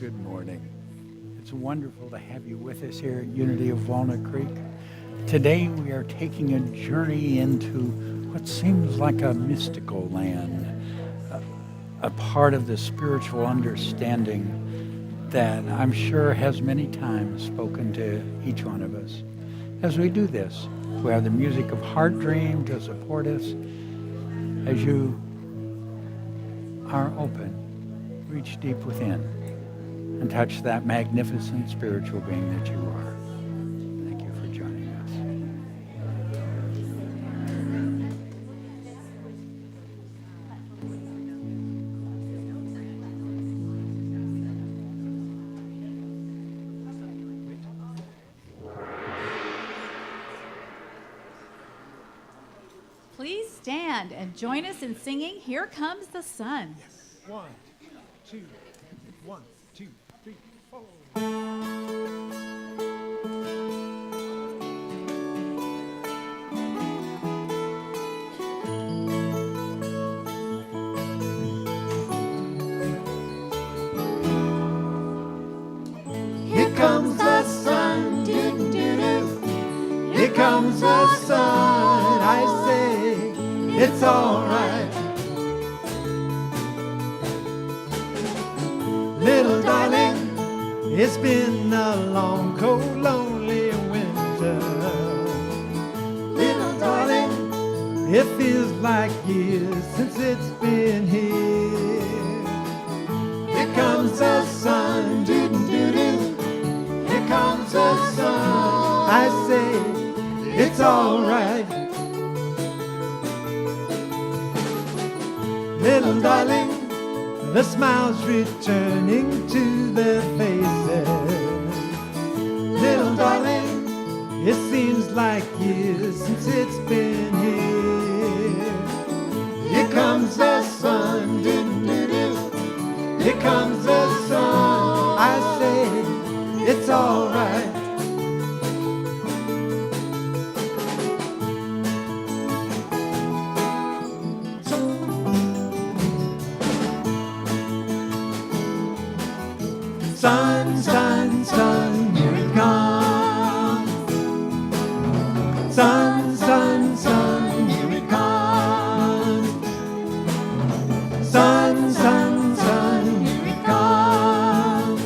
Good morning. It's wonderful to have you with us here at Unity of Walnut Creek. Today we are taking a journey into what seems like a mystical land, a part of the spiritual understanding that I'm sure has many times spoken to each one of us. As we do this, we have the music of Heart Dream to support us. As you are open, reach deep within and touch that magnificent spiritual being that you are. Thank you for joining us. Please stand and join us in singing Here Comes the Sun. Yes. 1, 2, 1, 2, 3, 4. Here comes the sun, do-do-do. Here comes the sun, I say, it's all right. Little darling, it's been a long, cold, lonely winter. Little darling, it feels like years since it's been here. Here comes the sun, doo-doo-doo. Here comes the sun, I say, it's all right. Little darling, the smile's returning to their faces. Little darling, it seems like years since it's been here. Here comes the sun, doo-doo-doo. Here comes the sun, I say, it's all right. Sun, sun, sun, here it comes. Sun, sun, sun, here it comes. Sun, sun, sun, here it comes.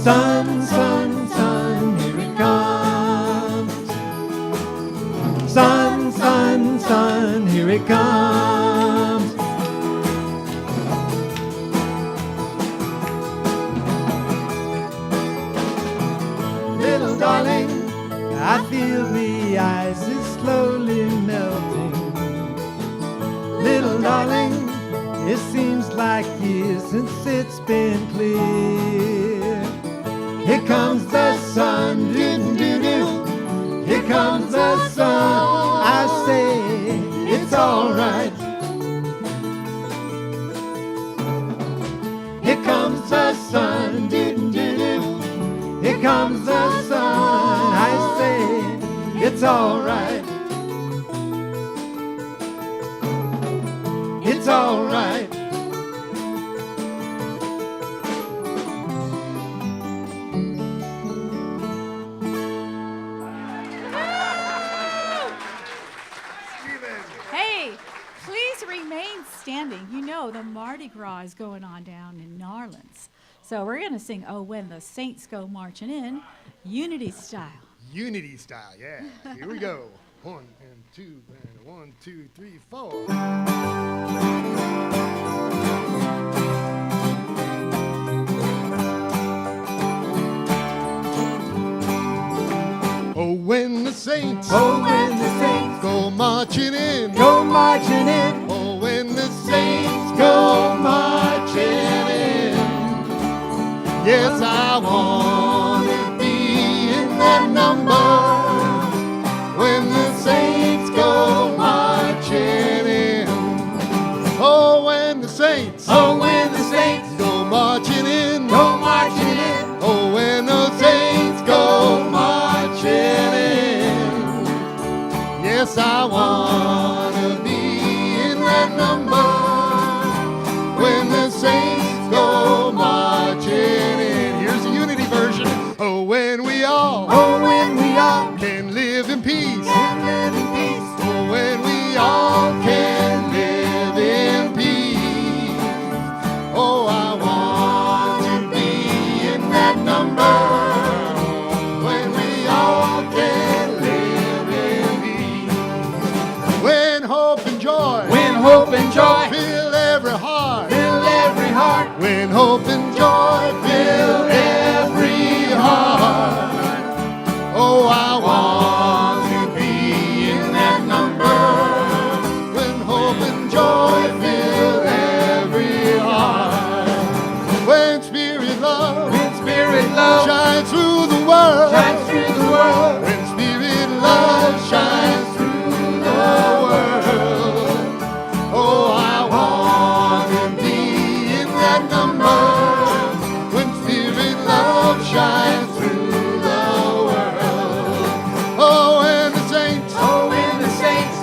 Sun, sun, sun, here it comes. Sun, sun, sun, here it comes. Darling, I feel the ice is slowly melting. Little darling, it seems like years since it's been clear. Here comes the sun, doo-doo-doo. Here comes the sun, I say, it's all right. Here comes the sun, doo-doo-doo. Here comes the sun, I say, it's all right. It's all right. Hey, please remain standing. You know the Mardi Gras is going on down in New Orleans. So we're going to sing Oh When the Saints Go Marching In, Unity style. Unity style, yeah. Here we go. 1 and 2 and 1, 2, 3, 4. Oh, when the saints, go marching in, Go marching in. oh, when the saints go marching in. Yes, I want to be in that number when the saints go marching in. Oh, when the saints, Oh, when the saints go marching in, go marching in. oh, when the saints go marching in. Yes, I want to be in that number when the saints go marching in. and joy fill every heart. fill every heart. When hope and joy fill every heart. Oh, I want to be in that number. When hope and joy fill every heart. When spirit love shines through the world. Shines through the world. When spirit love shines through the world. Oh, I want to be in that number. When spirit love shines through the world. Oh, and the saints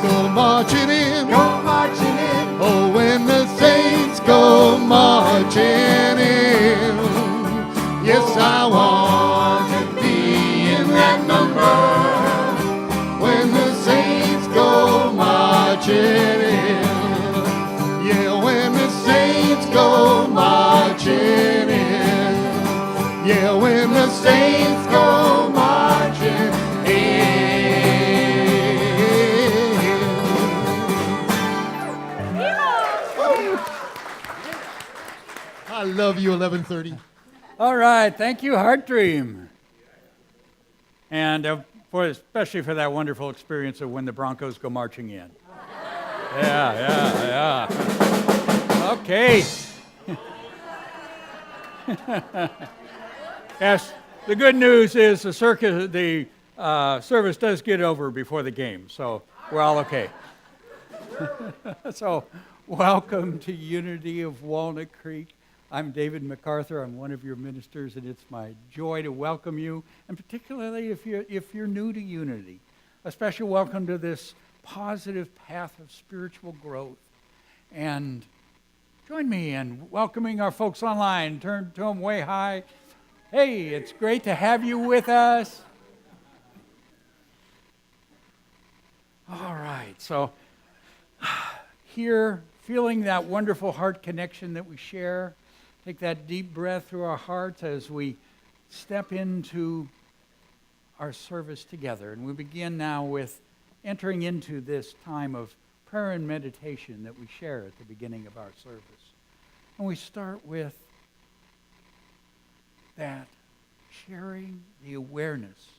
go marching in. Go marching in. Oh, when the saints go marching in. Yes, I want to be in that number. When the saints go marching in. Yeah, when the saints go marching in. Yeah, when the saints go marching in. I love you, 1130. All right, thank you, Heart Dream. And especially for that wonderful experience of when the Broncos go marching in. Yeah. Okay. Yes, the good news is the service does get over before the game, so we're all okay. So, welcome to Unity of Walnut Creek. I'm David MacArthur. I'm one of your ministers, and it's my joy to welcome you, and particularly if you're new to Unity. A special welcome to this positive path of spiritual growth. And join me in welcoming our folks online. Turn to them way high. Hey, it's great to have you with us. All right, so here, feeling that wonderful heart connection that we share. Take that deep breath through our hearts as we step into our service together. And we begin now with entering into this time of prayer and meditation that we share at the beginning of our service. And we start with that sharing the awareness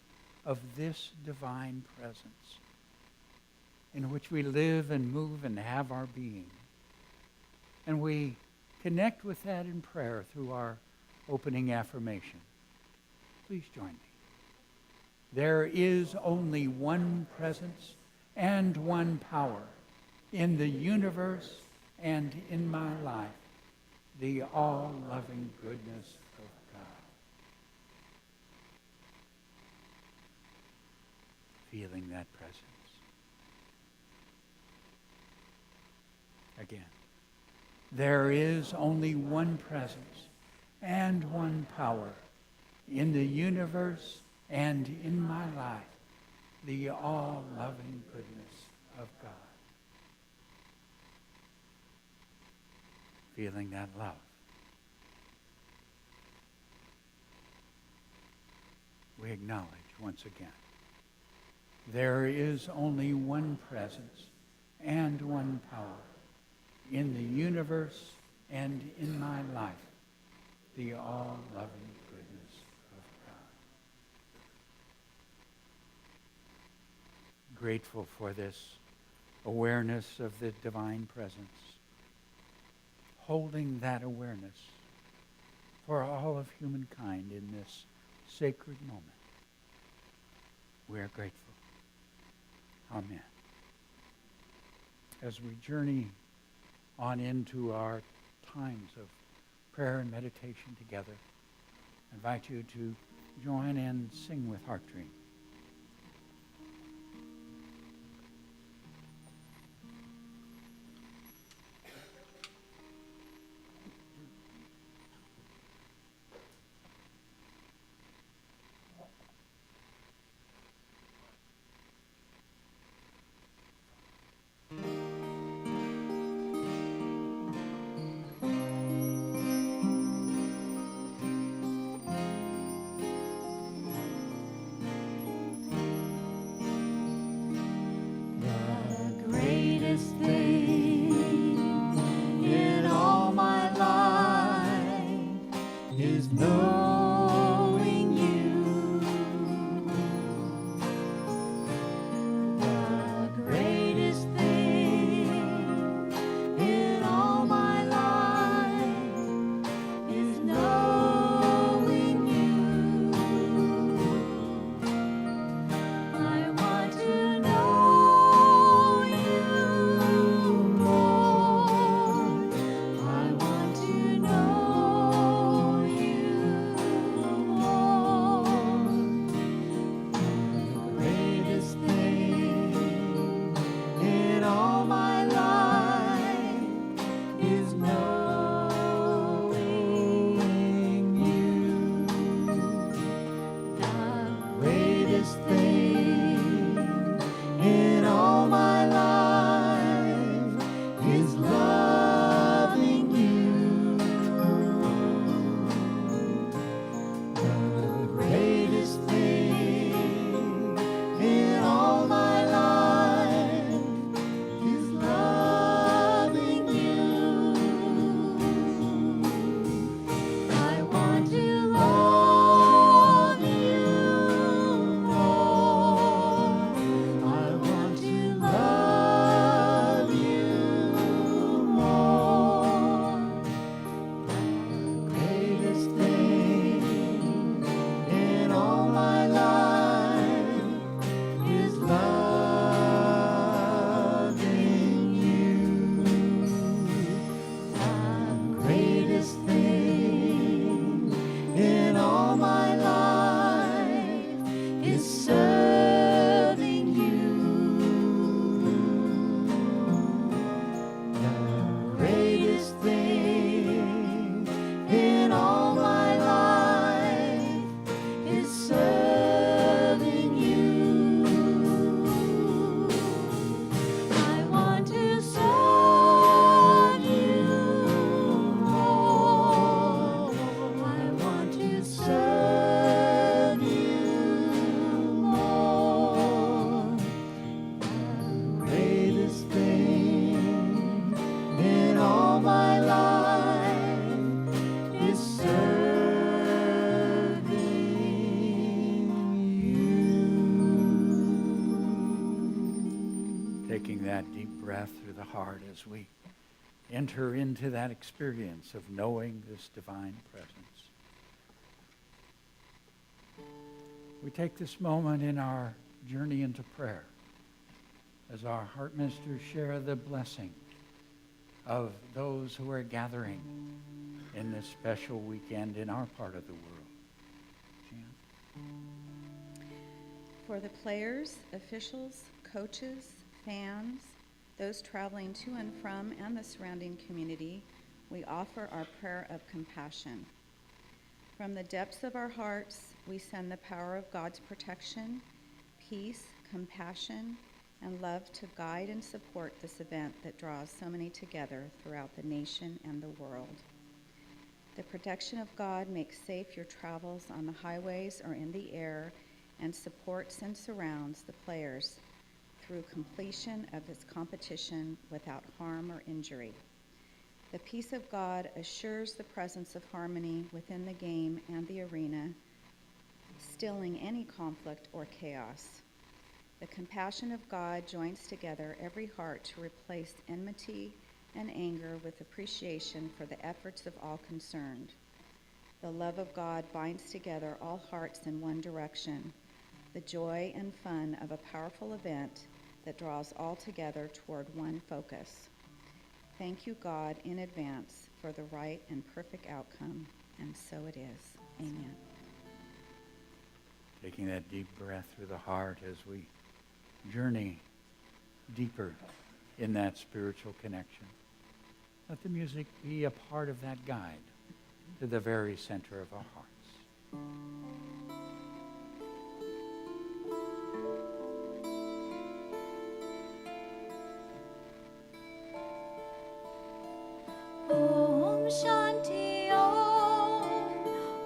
of this divine presence in which we live and move and have our being. And we connect with that in prayer through our opening affirmation. Please join me. There is only one presence and one power in the universe and in my life, the all-loving goodness of God. Feeling that presence. Again. There is only one presence and one power in the universe and in my life, the all-loving goodness of God. Feeling that love. We acknowledge once again, there is only one presence and one power in the universe and in my life, the all-loving goodness of God. Grateful for this awareness of the divine presence, holding that awareness for all of humankind in this sacred moment. We are grateful. Amen. As we journey on into our times of prayer and meditation together, I invite you to join and sing with Heart Dream. knowing you. The greatest thing in all my life is knowing you. I want to know you more. I want to know you more. The greatest thing in all my life is knowing you. The greatest thing in all my life is loving you. The greatest thing in all my life is loving you. I want to love you more. I want to love you more. The greatest thing in all my life is loving you. The greatest thing in all my life is serving you. The greatest thing in all my life is serving you. I want to serve you more. I want to serve you more. The greatest thing in all my life is serving you. Taking that deep breath through the heart as we enter into that experience of knowing this divine presence. We take this moment in our journey into prayer as our heart ministers share the blessing of those who are gathering in this special weekend in our part of the world. Jan? For the players, officials, coaches, fans, those traveling to and from and the surrounding community, we offer our prayer of compassion. From the depths of our hearts, we send the power of God's protection, peace, compassion, and love to guide and support this event that draws so many together throughout the nation and the world. The protection of God makes safe your travels on the highways or in the air and supports and surrounds the players through completion of this competition without harm or injury. The peace of God assures the presence of harmony within the game and the arena, stilling any conflict or chaos. The compassion of God joins together every heart to replace enmity and anger with appreciation for the efforts of all concerned. The love of God binds together all hearts in one direction, the joy and fun of a powerful event that draws all together toward one focus. Thank you, God, in advance for the right and perfect outcome, and so it is. Amen. Taking that deep breath through the heart as we journey deeper in that spiritual connection. Let the music be a part of that guide to the very center of our hearts. Om Shanti Om,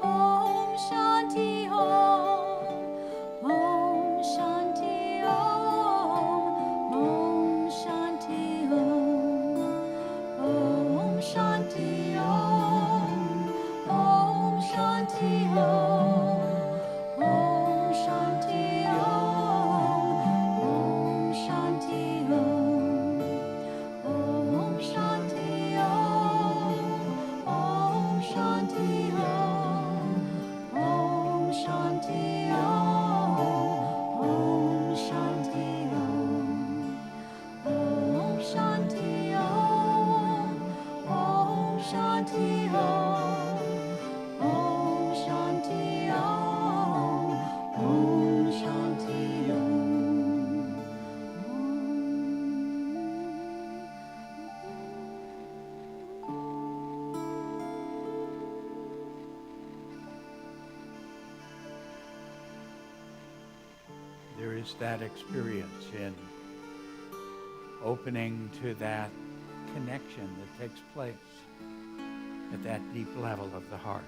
Om Shanti Om, Om Shanti Om, Om Shanti Om, Om Shanti Om, Om Shanti Shanti Om. Om Shanti Om. Om Shanti Om. Om Shanti Om. Om Shanti Om. Om Shanti Om. Om Shanti Om. Om Shanti Om. Om Shanti Om. Om Shanti Om. Om Shanti Om. There is that experience in opening to that connection that takes place at that deep level of the heart.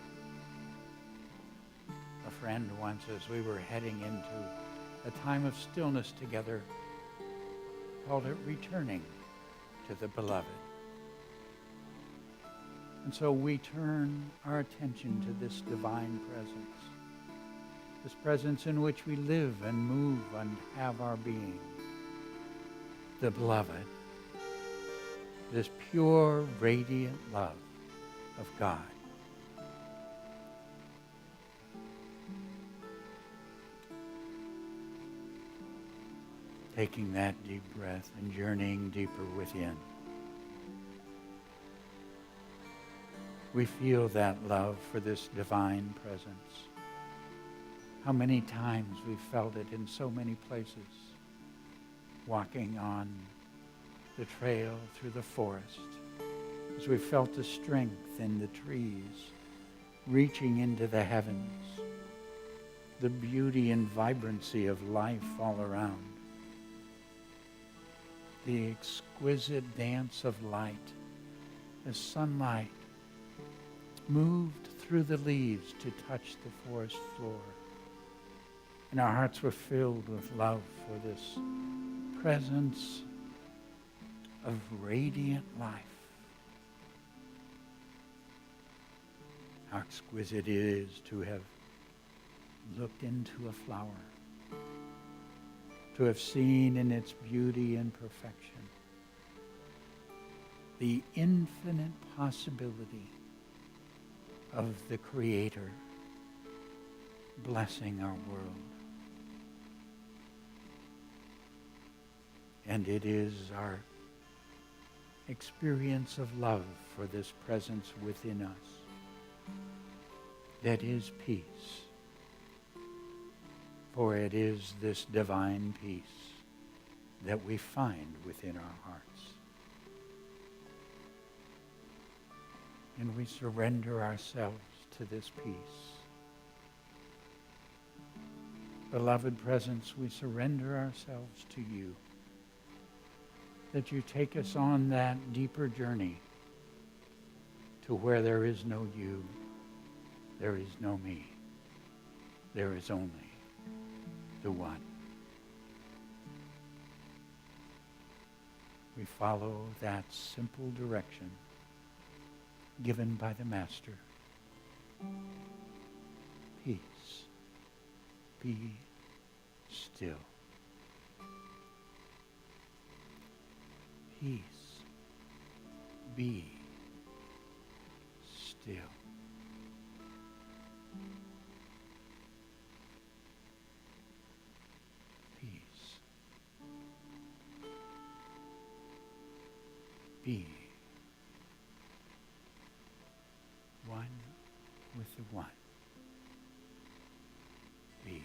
A friend once, as we were heading into a time of stillness together, called it returning to the beloved. And so we turn our attention to this divine presence, this presence in which we live and move and have our being, the beloved, this pure, radiant love of God. Taking that deep breath and journeying deeper within. We feel that love for this divine presence. How many times we've felt it in so many places. Walking on the trail through the forest, as we felt the strength in the trees, reaching into the heavens, the beauty and vibrancy of life all around, the exquisite dance of light as sunlight moved through the leaves to touch the forest floor. And our hearts were filled with love for this presence of radiant life. How exquisite it is to have looked into a flower, to have seen in its beauty and perfection the infinite possibility of the Creator blessing our world. And it is our experience of love for this presence within us that is peace. For it is this divine peace that we find within our hearts. And we surrender ourselves to this peace. Beloved presence, we surrender ourselves to you, that you take us on that deeper journey to where there is no you, there is no me, there is only the one. We follow that simple direction given by the Master. Peace. Be still. Peace. Be still. Peace. Be one with the one. Be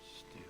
still.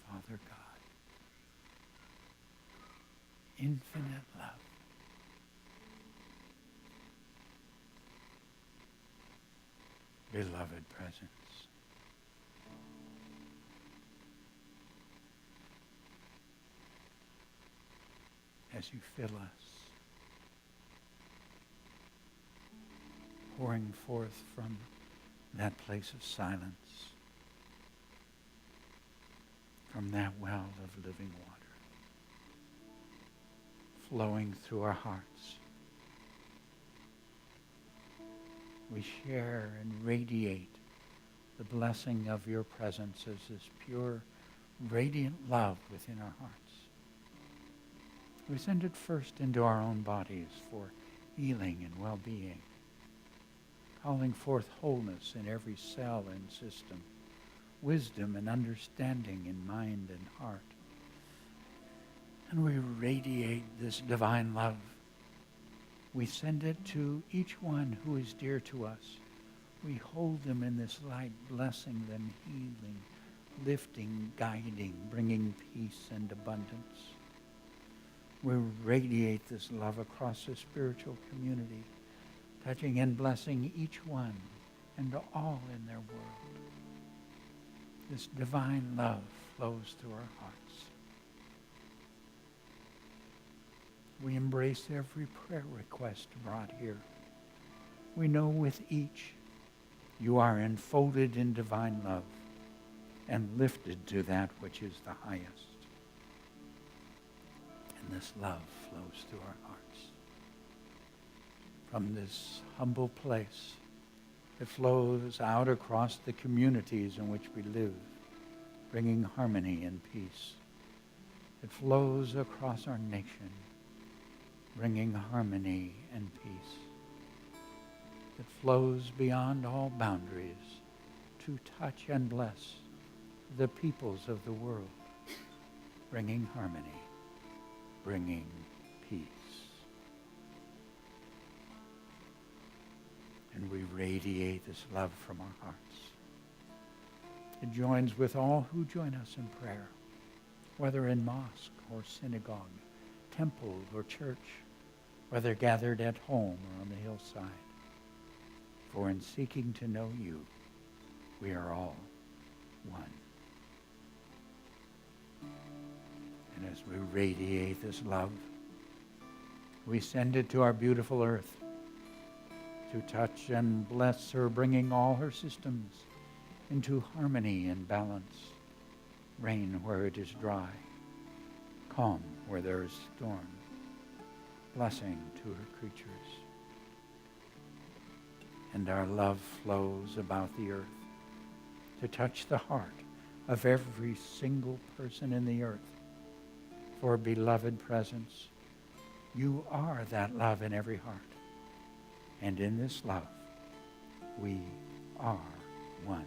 Father God. Infinite love. Beloved presence. As you fill us, pouring forth from that place of silence, from that well of living water, flowing through our hearts. We share and radiate the blessing of your presence as this pure, radiant love within our hearts. We send it first into our own bodies for healing and well-being, calling forth wholeness in every cell and system, wisdom and understanding in mind and heart. And we radiate this divine love. We send it to each one who is dear to us. We hold them in this light, blessing them, healing, lifting, guiding, bringing peace and abundance. We radiate this love across the spiritual community, touching and blessing each one and all in their world. This divine love flows through our hearts. We embrace every prayer request brought here. We know with each you are enfolded in divine love and lifted to that which is the highest. And this love flows through our hearts. From this humble place, it flows out across the communities in which we live, bringing harmony and peace. It flows across our nation, bringing harmony and peace. It flows beyond all boundaries to touch and bless the peoples of the world, bringing harmony, bringing peace. And we radiate this love from our hearts. It joins with all who join us in prayer, whether in mosque or synagogue, temple or church, whether gathered at home or on the hillside. For in seeking to know you, we are all one. And as we radiate this love, we send it to our beautiful earth to touch and bless her, bringing all her systems into harmony and balance. Rain where it is dry, calm where there is storm, blessing to her creatures. And our love flows about the earth to touch the heart of every single person in the earth. For beloved presence, you are that love in every heart. And in this love, we are one.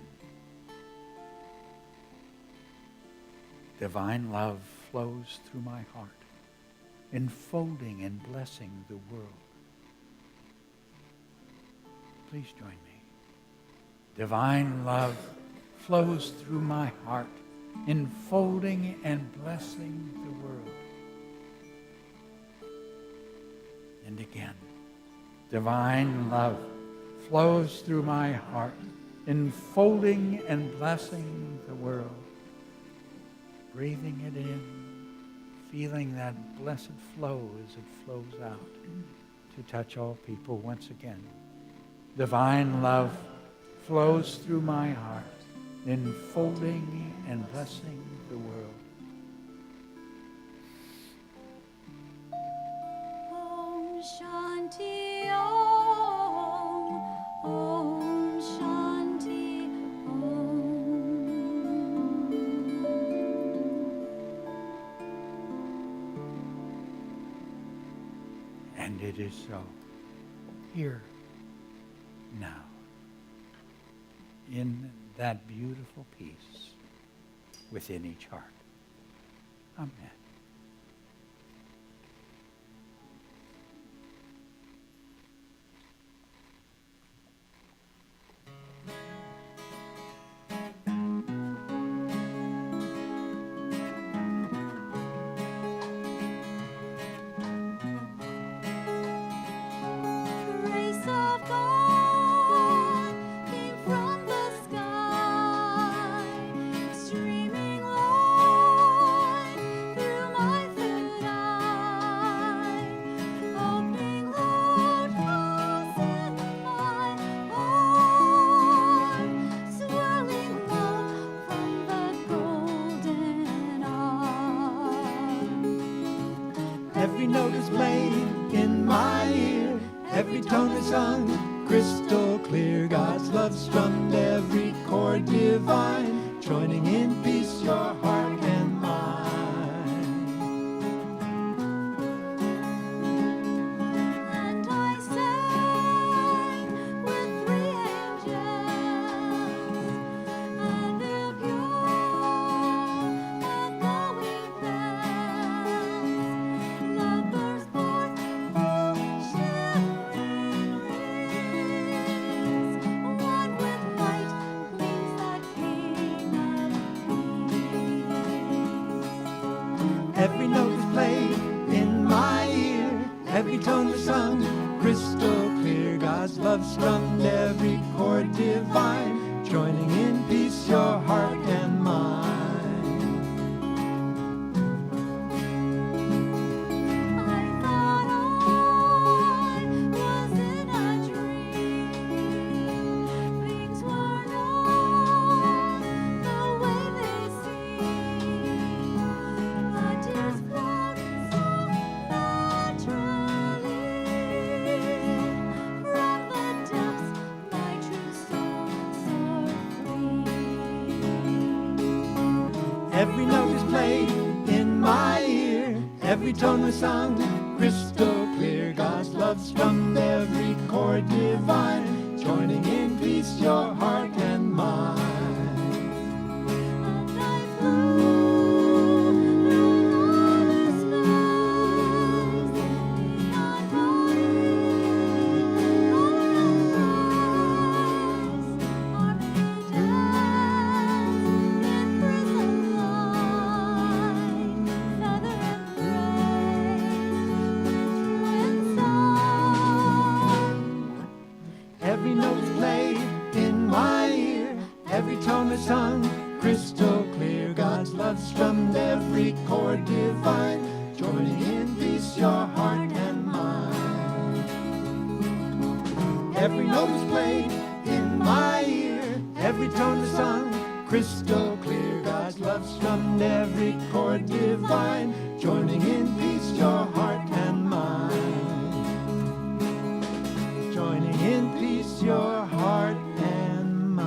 Divine love flows through my heart, enfolding and blessing the world. Please join me. Divine love flows through my heart, enfolding and blessing the world. And again, divine love flows through my heart, enfolding and blessing the world. Breathing it in, feeling that blessed flow as it flows out to touch all people once again. Divine love flows through my heart, enfolding and blessing the world. Om Shanti Om, Om Shanti Om. And it is so, here, now, in that beautiful peace within each heart. Amen. Every note is played in my ear, every tone is sung crystal clear. God's love strummed every chord divine, joining in peace your heart and mind. And I sang with three angels, and their pure echoing bells. Lovers born for shivering rings, one with light gleams that King of Peace. Every note is played in my ear, every tone is sung crystal clear. God's love strummed every chord divine, joining in peace your heart and mind. I thought I was in a dream. Things were not the way they seem. The tears flowed so naturally from the depths my true soul soared free. Every note is played in my ear, every tone was sung crystal clear. God's love strummed every chord divine, joining in peace your heart and mind. And I flew through enormous skies, beyond body, lower and rise. Our baby danced in prison light, feather and praise, Every note is played in my ear, every tone is sung crystal clear. God's love strummed every chord divine, joining in peace your heart and mind. Every note is played in my ear, every tone is sung crystal clear. God's love strummed every chord divine, joining in peace your heart and mind. Joining in peace your heart and mind.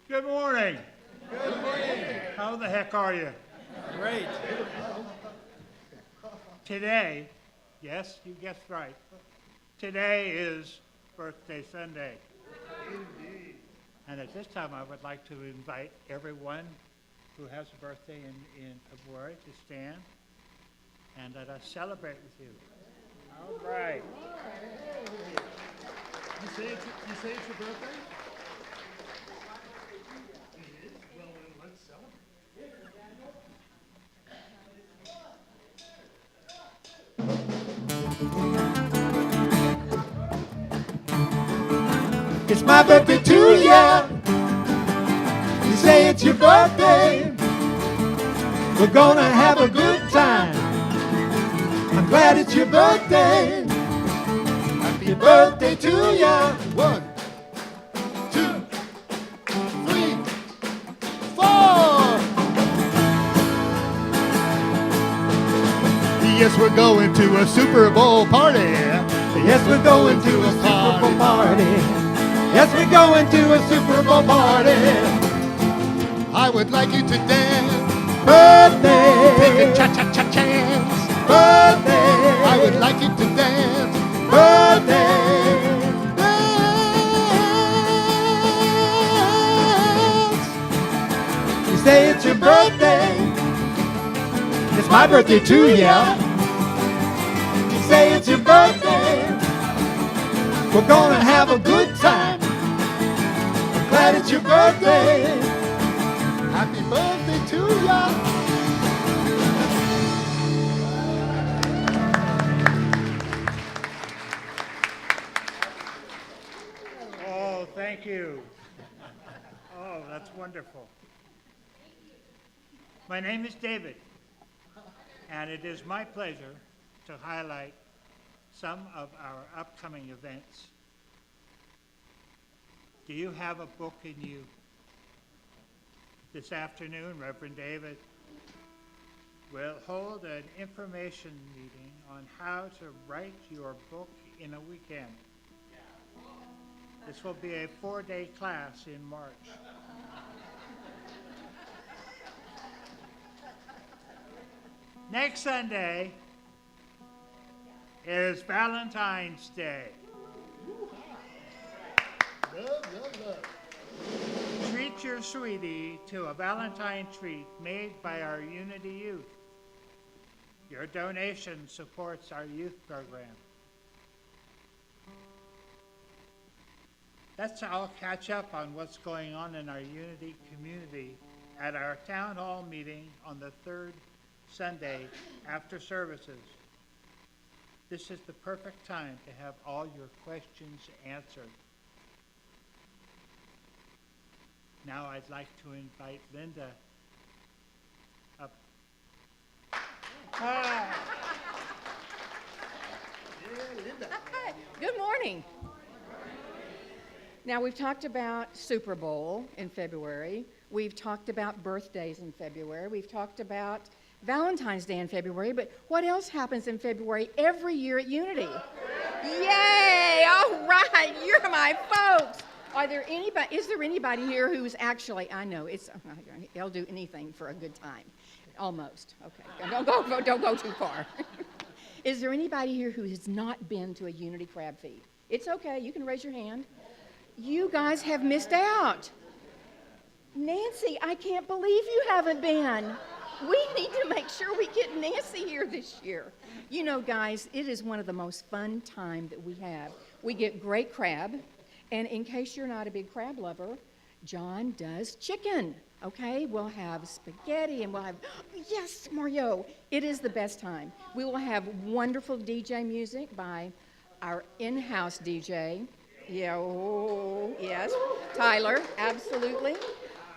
Good morning. Good morning. How the heck are you? Great. Today, yes, you guessed right. Today is birthday Sunday. Indeed. And at this time, I would like to invite everyone who has a birthday in February to stand and let us celebrate with you. All right. You say it's your birthday? It is? Well, then let's celebrate. It's my birthday too, yeah. You say it's your birthday. We're gonna have a good time. I'm glad it's your birthday. Happy birthday to ya. 1, 2, 3, 4. Yes, we're going to a Super Bowl party. Yes, we're going to a Super Bowl party. Yes, we're going to a Super Bowl party. I would like you to dance. Birthday. Take a cha-cha-cha chance. Birthday. I would like you to dance. Birthday. Dance. You say it's your birthday. It's my birthday too, yeah. You say it's your birthday. We're gonna have a good time. I'm glad it's your birthday. Happy birthday to ya. Thank you. Oh, that's wonderful. My name is David, and it is my pleasure to highlight some of our upcoming events. Do you have a book in you? This afternoon, Reverend David will hold an information meeting on how to write your book in a weekend. This will be a 4-day class in March. Next Sunday is Valentine's Day. Love, love, love. Treat your sweetie to a Valentine treat made by our Unity Youth. Your donation supports our youth program. Let's all catch up on what's going on in our Unity community at our town hall meeting on the third Sunday after services. This is the perfect time to have all your questions answered. Now I'd like to invite Linda up. Yeah, Linda. Good morning. Now, we've talked about Super Bowl in February. We've talked about birthdays in February. We've talked about Valentine's Day in February. But what else happens in February every year at Unity? Yay! All right, you're my folks. Is there anybody here who's actually, I know, they'll do anything for a good time. Almost. Okay. Don't go too far. Is there anybody here who has not been to a Unity crab feed? It's okay. You can raise your hand. You guys have missed out. Nancy, I can't believe you haven't been. We need to make sure we get Nancy here this year. You know, guys, it is one of the most fun time that we have. We get great crab, and in case you're not a big crab lover, John does chicken, okay? We'll have spaghetti, and we'll have, yes, Mario, it is the best time. We will have wonderful DJ music by our in-house DJ. Yeah, oh, yes, Tyler, absolutely.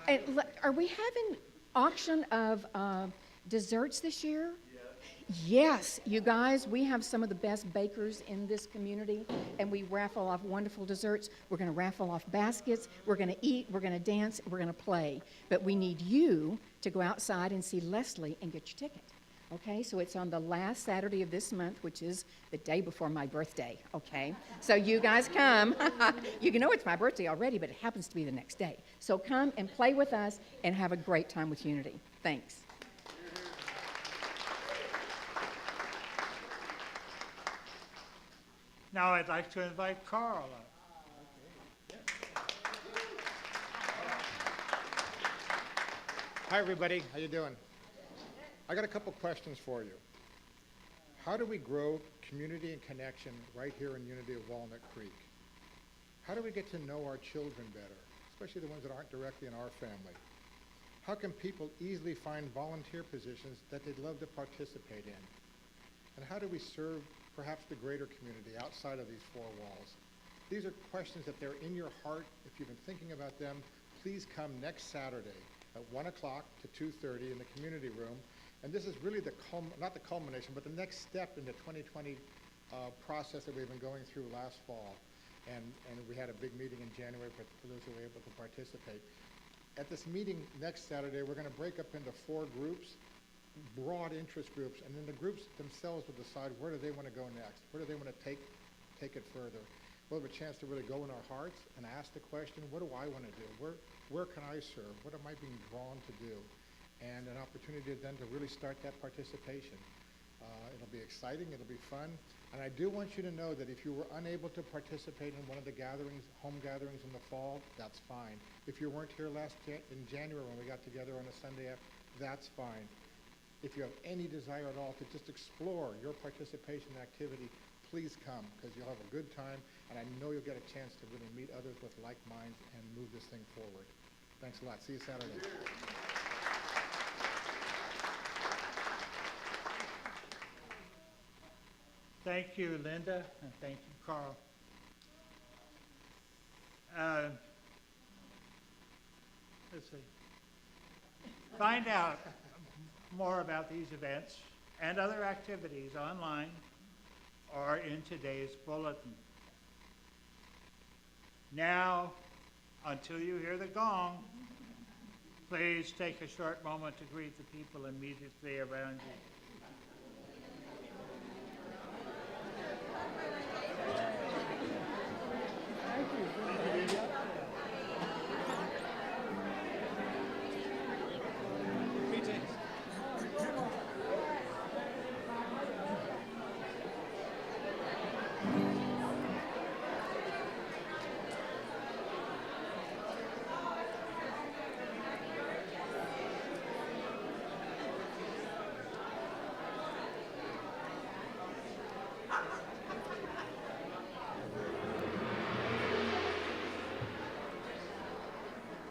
And are we having auction of desserts this year? Yes, you guys, we have some of the best bakers in this community, and we raffle off wonderful desserts. We're going to raffle off baskets. We're going to eat. We're going to dance. We're going to play. But we need you to go outside and see Leslie and get your ticket. Okay, so it's on the last Saturday of this month, which is the day before my birthday, okay? So you guys come. You know it's my birthday already, but it happens to be the next day. So come and play with us and have a great time with Unity. Thanks. Now I'd like to invite Carl up. Hi, everybody. How you doing? I got a couple questions for you. How do we grow community and connection right here in Unity of Walnut Creek? How do we get to know our children better, especially the ones that aren't directly in our family? How can people easily find volunteer positions that they'd love to participate in? And how do we serve perhaps the greater community outside of these four walls? These are questions that they're in your heart. If you've been thinking about them, please come next Saturday at 1 o'clock to 2:30 in the community room. And this is really not the culmination, but the next step in the 2020 process that we've been going through last fall. And we had a big meeting in January for those who were able to participate. At this meeting next Saturday, we're going to break up into 4 groups, broad interest groups, and then the groups themselves will decide where do they want to go next, where do they want to take it further. We'll have a chance to really go in our hearts and ask the question, what do I want to do? Where can I serve? What am I being drawn to do? And an opportunity then to really start that participation. It'll be exciting, it'll be fun, and I do want you to know that if you were unable to participate in one of the gatherings, home gatherings in the fall, that's fine. If you weren't here in January when we got together on a Sunday, that's fine. If you have any desire at all to just explore your participation activity, please come, because you'll have a good time, and I know you'll get a chance to really meet others with like minds and move this thing forward. Thanks a lot. See you Saturday. Thank you, Linda, and thank you, Carl. see. Find out more about these events and other activities online or in today's bulletin. Now, until you hear the gong, please take a short moment to greet the people immediately around you.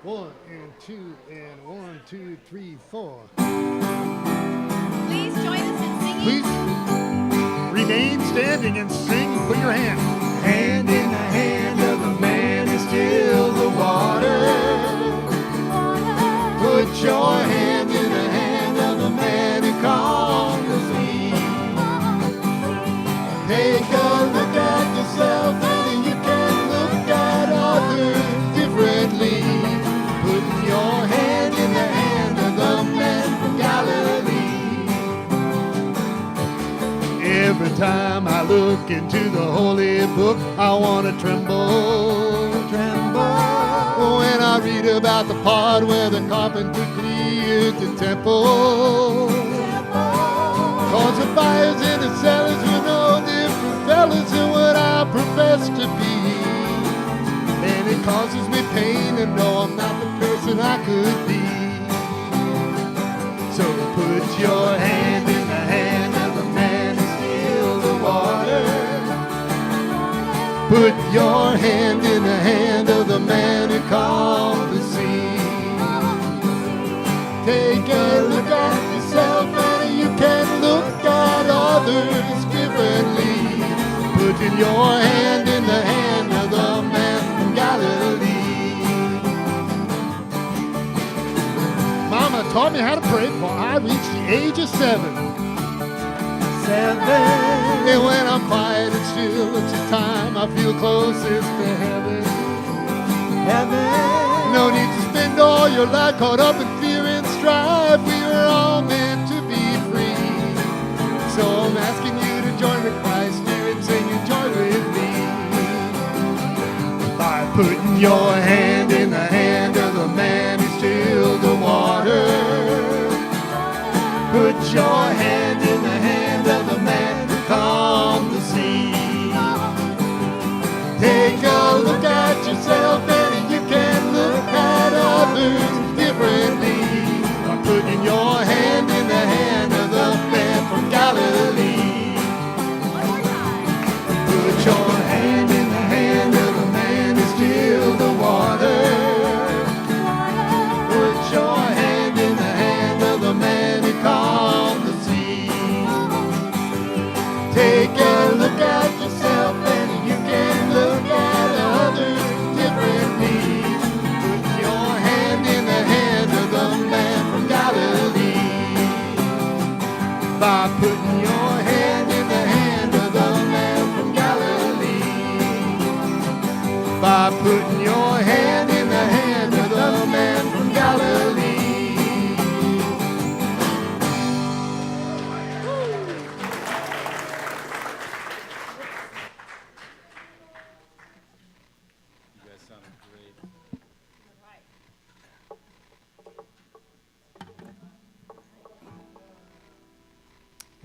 One and two and 1, 2, 3, 4. Please join us in singing. Please remain standing and sing. Put your hand. Hand in the hand of the man is still the water. Put your hand in the hand of the man who calmed the sea. Take a look at yourself and you can look at others differently. Put your hand in the hand of the man from Galilee. Every time I look into the holy book, I want to tremble, tremble. When I read about the part where the carpenter cleared the temple. Cause the fires in the cellars were no different fellas than what I profess to be. And it causes me pain to know I'm not the person I could be. So put your hand in the hand of the man who still the water. Put your hand in the hand of the man who calmed the sea. Take a look at yourself and you can look at others differently. Putting your hand in the hand of the man from Galilee. Mama taught me how to pray before I reached the age of 7. And when I'm quiet and still, it's the time I feel closest to heaven. No need to spend all your life caught up in fear and strife. We were all meant to be free. So I'm asking you to join the Christ Spirit singing joy with me. By putting your hand in the hand of the man who stilled the water. Put your hand in the hand of the man who calmed the sea. Take a look at yourself and you can look at others differently. By putting your hand in the hand of the man from Galilee. Put your hand in the hand of the man who stilled the water. Put your hand in the hand of the man who calmed the sea. Take a look at yourself and you can look at others differently. Put your hand in the hand of the man from Galilee. By putting your hand in the hand of the man from Galilee. By putting your hand in the hand of the man from Galilee. You guys sounded great.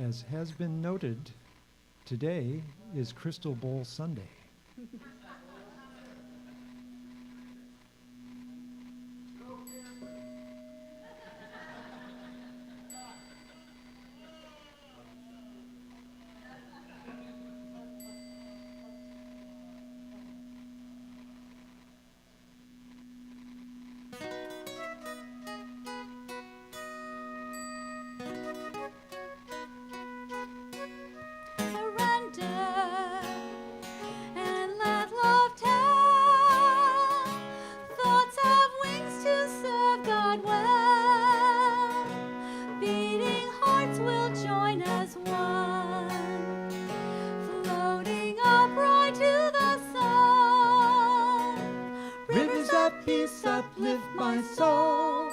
As has been noted, today is Crystal Bowl Sunday. Surrender uplift my soul.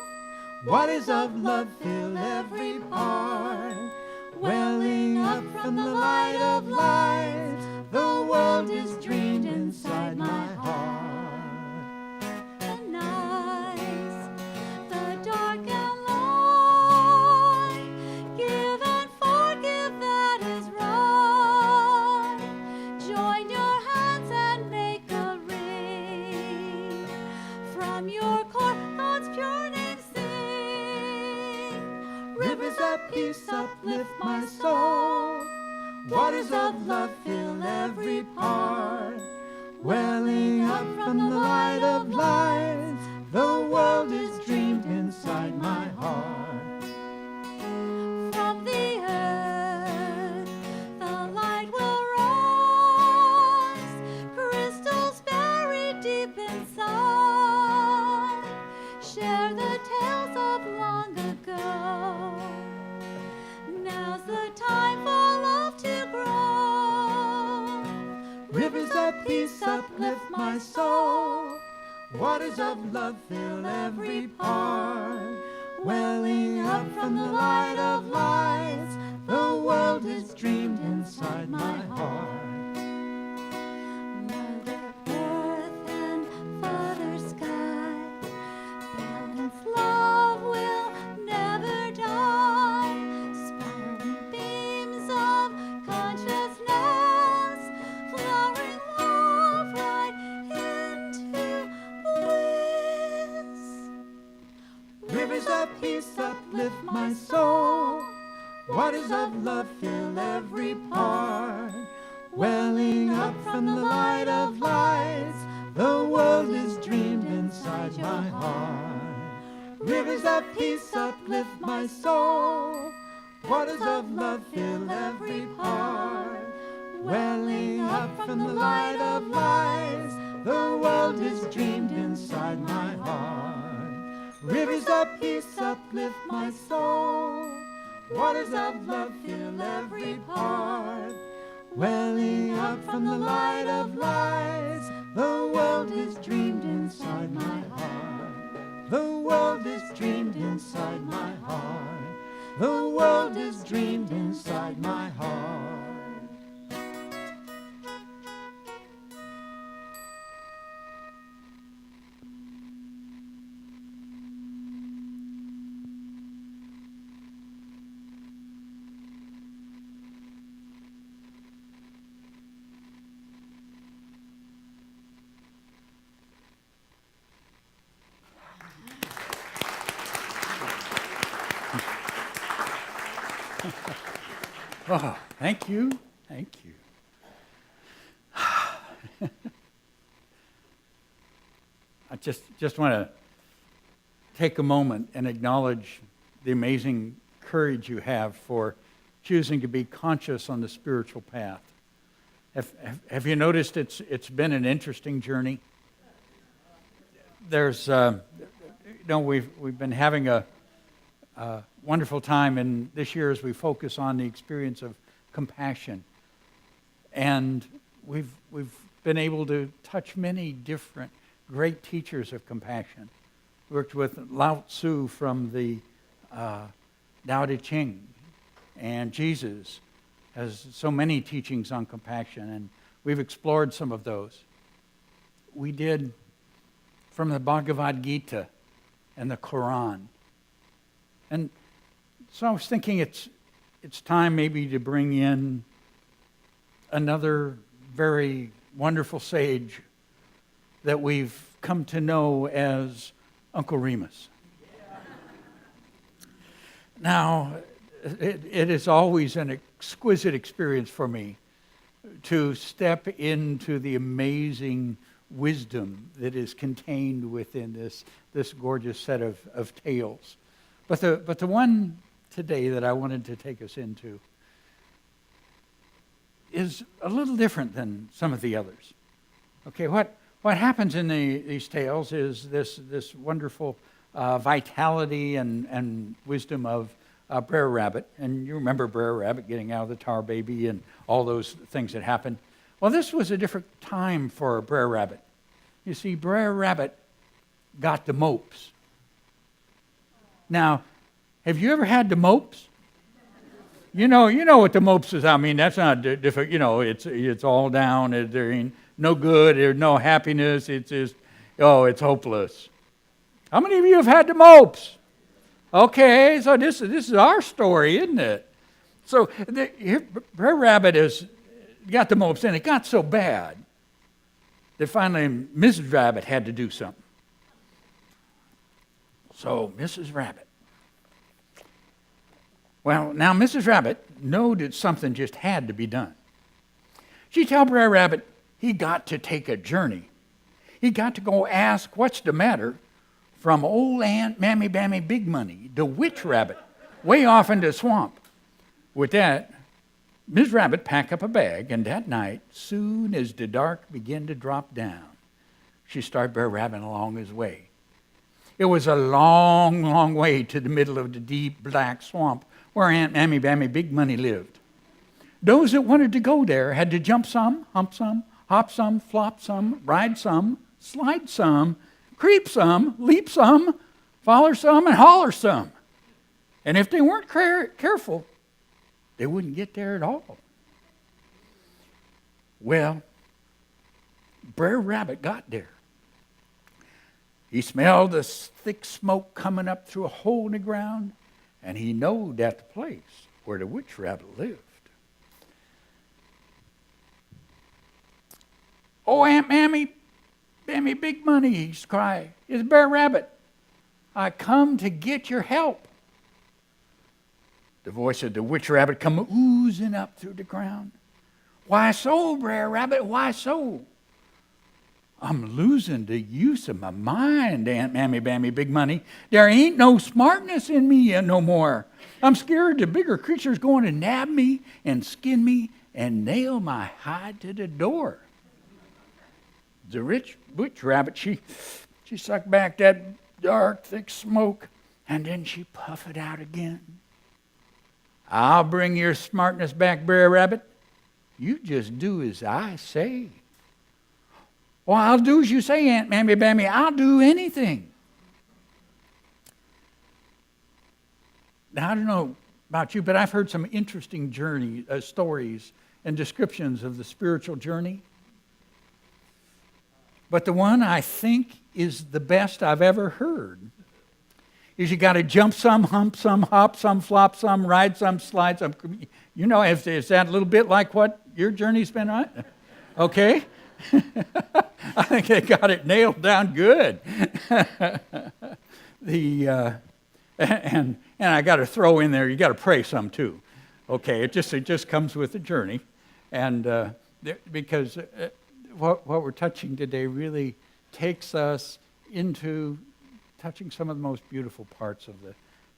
Waters of love fill every part. Welling up from the light of light, the world is dreamed inside my heart. The nights, the dark and light, give and forgive, that is right. Join your hands and make a ring. From your core, God's pure name sing. Rivers of peace uplift my soul. Waters of love fill every part. Welling up from the light of lights, the world is dreamed inside my heart. From the earth, the light will rise, crystals buried deep inside. Share the tales of long ago. Now's the time for love to grow. Rivers of peace uplift my soul. Waters of love fill every part. Welling up from the light of lights, the world is dreamed inside my heart. Mother Earth and Father Sky, balanced love will never die. Spiraling beams of consciousness, flowering love right into bliss. Rivers of peace uplift my soul. Waters of love fill every part. Welling up from the light of lights, the world is dreamed inside my heart. Rivers of peace uplift my soul. Waters of love fill every part. Welling up from the light of lights, the world is dreamed inside my heart. Rivers of peace uplift my soul. Waters of love fill every part. Welling up from the light of lights, the world is dreamed inside my heart. The world is dreamed inside my heart. The world is dreamed inside my heart. Oh, thank you. Thank you. I just want to take a moment and acknowledge the amazing courage you have for choosing to be conscious on the spiritual path. Have you noticed it's been an interesting journey? There's, we've been having a wonderful time, and this year as we focus on the experience of compassion, and we've been able to touch many different great teachers of compassion. Worked with Lao Tzu from the Tao Te Ching, and Jesus has so many teachings on compassion, and we've explored some of those. We did from the Bhagavad Gita and the Quran. And so I was thinking it's time maybe to bring in another very wonderful sage that we've come to know as Uncle Remus. Now, it is always an exquisite experience for me to step into the amazing wisdom that is contained within this gorgeous set of tales. But the one today that I wanted to take us into is a little different than some of the others. Okay, what happens in these tales is this wonderful vitality and wisdom of Bre'r Rabbit. And you remember Bre'r Rabbit getting out of the tar baby and all those things that happened. Well, this was a different time for Bre'r Rabbit. You see, Bre'r Rabbit got the mopes. Now, have you ever had the mopes? You know what the mopes is. I mean, that's not different. It's all down. There ain't no good. There's no happiness. It's just, it's hopeless. How many of you have had the mopes? Okay, so this is our story, isn't it? So Bre'r Rabbit has got the mopes, and it got so bad that finally Mrs. Rabbit had to do something. So Mrs. Rabbit. Well, now Mrs. Rabbit knew that something just had to be done. She told Bre'r Rabbit he got to take a journey. He got to go ask what's the matter from old Aunt Mammy Bammy Big Money, the witch rabbit, way off in the swamp. With that, Ms. Rabbit packed up a bag, and that night, soon as the dark began to drop down, she started Bre'r Rabbit along his way. It was a long, long way to the middle of the deep black swamp where Aunt Mammy Bammy Big Money lived. Those that wanted to go there had to jump some, hump some, hop some, flop some, ride some, slide some, creep some, leap some, follow some, and holler some. And if they weren't careful, they wouldn't get there at all. Well, Bre'r Rabbit got there. He smelled the thick smoke coming up through a hole in the ground, and he knowed that the place where the witch rabbit lived. "Oh, Aunt Mammy Bammy Big Money," he cried. "It's Bre'r Rabbit. I come to get your help." The voice of the witch rabbit come oozing up through the ground. "Why so, Bre'r Rabbit? Why so?" "I'm losing the use of my mind, Aunt Mammy Bammy Big Money. There ain't no smartness in me no more. I'm scared the bigger creature's going to nab me and skin me and nail my hide to the door." The witch rabbit, she sucked back that dark, thick smoke, and then she puffed it out again. "I'll bring your smartness back, Bre'r Rabbit. You just do as I say." "Well, I'll do as you say, Aunt Mammy Bammy. I'll do anything." Now, I don't know about you, but I've heard some interesting stories and descriptions of the spiritual journey. But the one I think is the best I've ever heard is you got to jump some, hump some, hop some, flop some, ride some, slide some. Is that a little bit like what your journey's been on? Okay. I think they got it nailed down good. And I got to throw in there, you got to pray some too. Okay, it just comes with the journey, and because what we're touching today really takes us into touching some of the most beautiful parts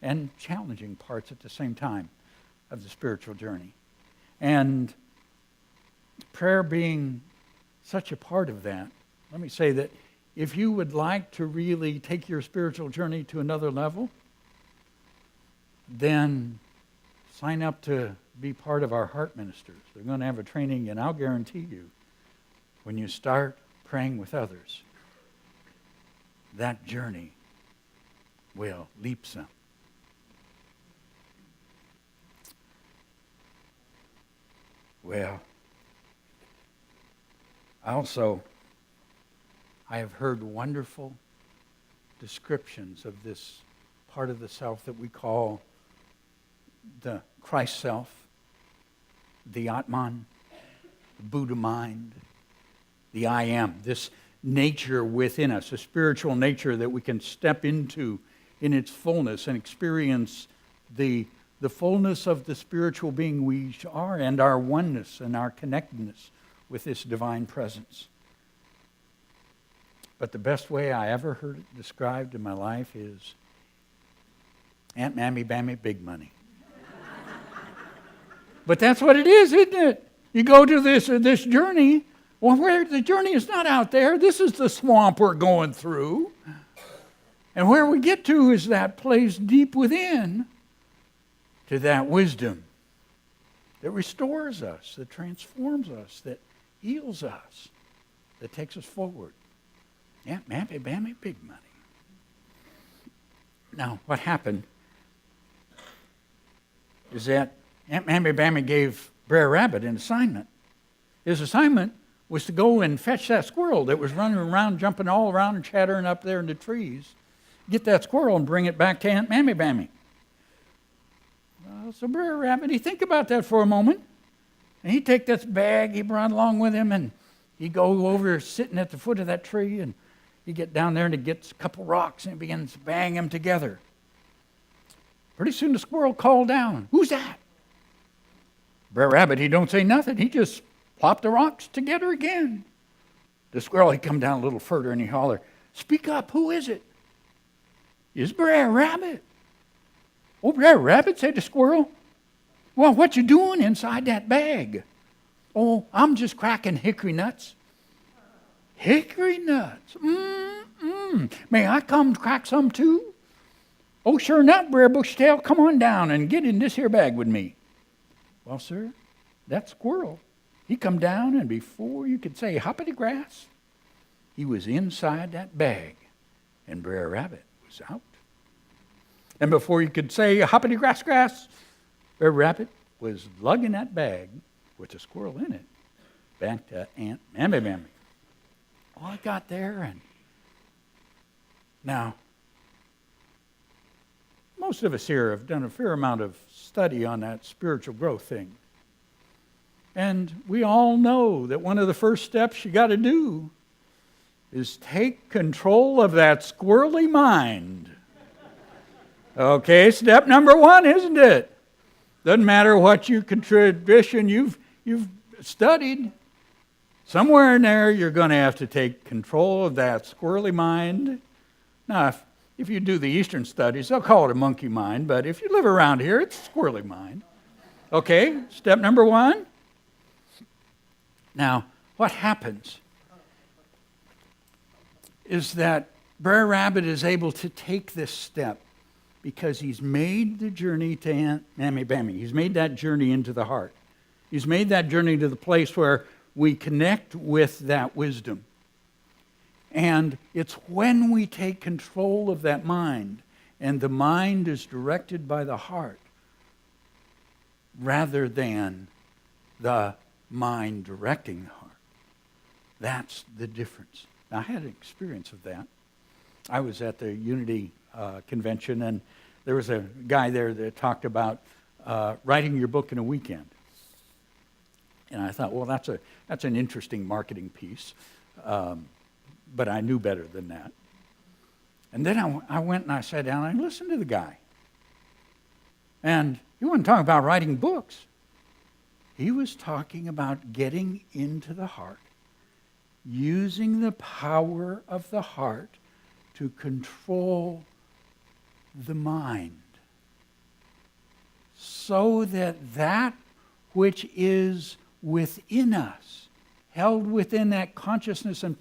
and challenging parts at the same time of the spiritual journey, and prayer being such a part of that. Let me say that if you would like to really take your spiritual journey to another level, then sign up to be part of our heart ministers. They're going to have a training, and I'll guarantee you, when you start praying with others, that journey will leap some. Well, I have heard wonderful descriptions of this part of the self that we call the Christ self, the Atman, the Buddha mind, the I am, this nature within us, a spiritual nature that we can step into in its fullness and experience the fullness of the spiritual being we are and our oneness and our connectedness with this divine presence. But the best way I ever heard it described in my life is Aunt Mammy Bammy Big Money. But that's what it is, isn't it? You go to this journey. Well, where the journey is not out there. This is the swamp we're going through. And where we get to is that place deep within, to that wisdom that restores us, that transforms us, that heals us, that takes us forward. Aunt Mammy Bammy Big Money. Now, what happened is that Aunt Mammy Bammy gave Bre'r Rabbit an assignment. His assignment was to go and fetch that squirrel that was running around, jumping all around and chattering up there in the trees. Get that squirrel and bring it back to Aunt Mammy Bammy. So Bre'r Rabbit, he think about that for a moment. And he'd take this bag he brought along with him, and he'd go over sitting at the foot of that tree, and he'd get down there and he'd get a couple rocks and begins to bang them together. Pretty soon the squirrel called down, "Who's that?" Bre'r Rabbit, he don't say nothing. He just plopped the rocks together again. The squirrel, he come down a little further and he holler, "Speak up, who is it?" "It's Bre'r Rabbit." "Oh, Bre'r Rabbit," said the squirrel. "Well, what you doing inside that bag?" "Oh, I'm just cracking hickory nuts." "Hickory nuts? May I come crack some too?" "Oh, sure enough, Brer Bushytail, come on down and get in this here bag with me." Well, sir, that squirrel, he come down, and before you could say hoppity grass, he was inside that bag, and Bre'r Rabbit was out. And before you could say hoppity grass, Bre'r Rabbit was lugging that bag with the squirrel in it back to Aunt Mammy Bammy. Well, I got there, and now, most of us here have done a fair amount of study on that spiritual growth thing. And we all know that one of the first steps you got to do is take control of that squirrely mind. Okay, step number one, isn't it? Doesn't matter what tradition you've studied. Somewhere in there, you're going to have to take control of that squirrely mind. Now, if you do the Eastern studies, they'll call it a monkey mind, but if you live around here, it's a squirrely mind. Okay, step number one. Now, what happens is that Bre'r Rabbit is able to take this step because he's made the journey to Aunt Mammy Bammy. He's made that journey into the heart. He's made that journey to the place where we connect with that wisdom. And it's when we take control of that mind, and the mind is directed by the heart, rather than the mind directing the heart. That's the difference. Now, I had an experience of that. I was at the Unity convention, and there was a guy there that talked about writing your book in a weekend. And I thought, well, that's an interesting marketing piece. But I knew better than that. And then I went and I sat down and I listened to the guy. And he wasn't talking about writing books. He was talking about getting into the heart, using the power of the heart to control the mind, so that which is within us, held within that consciousness and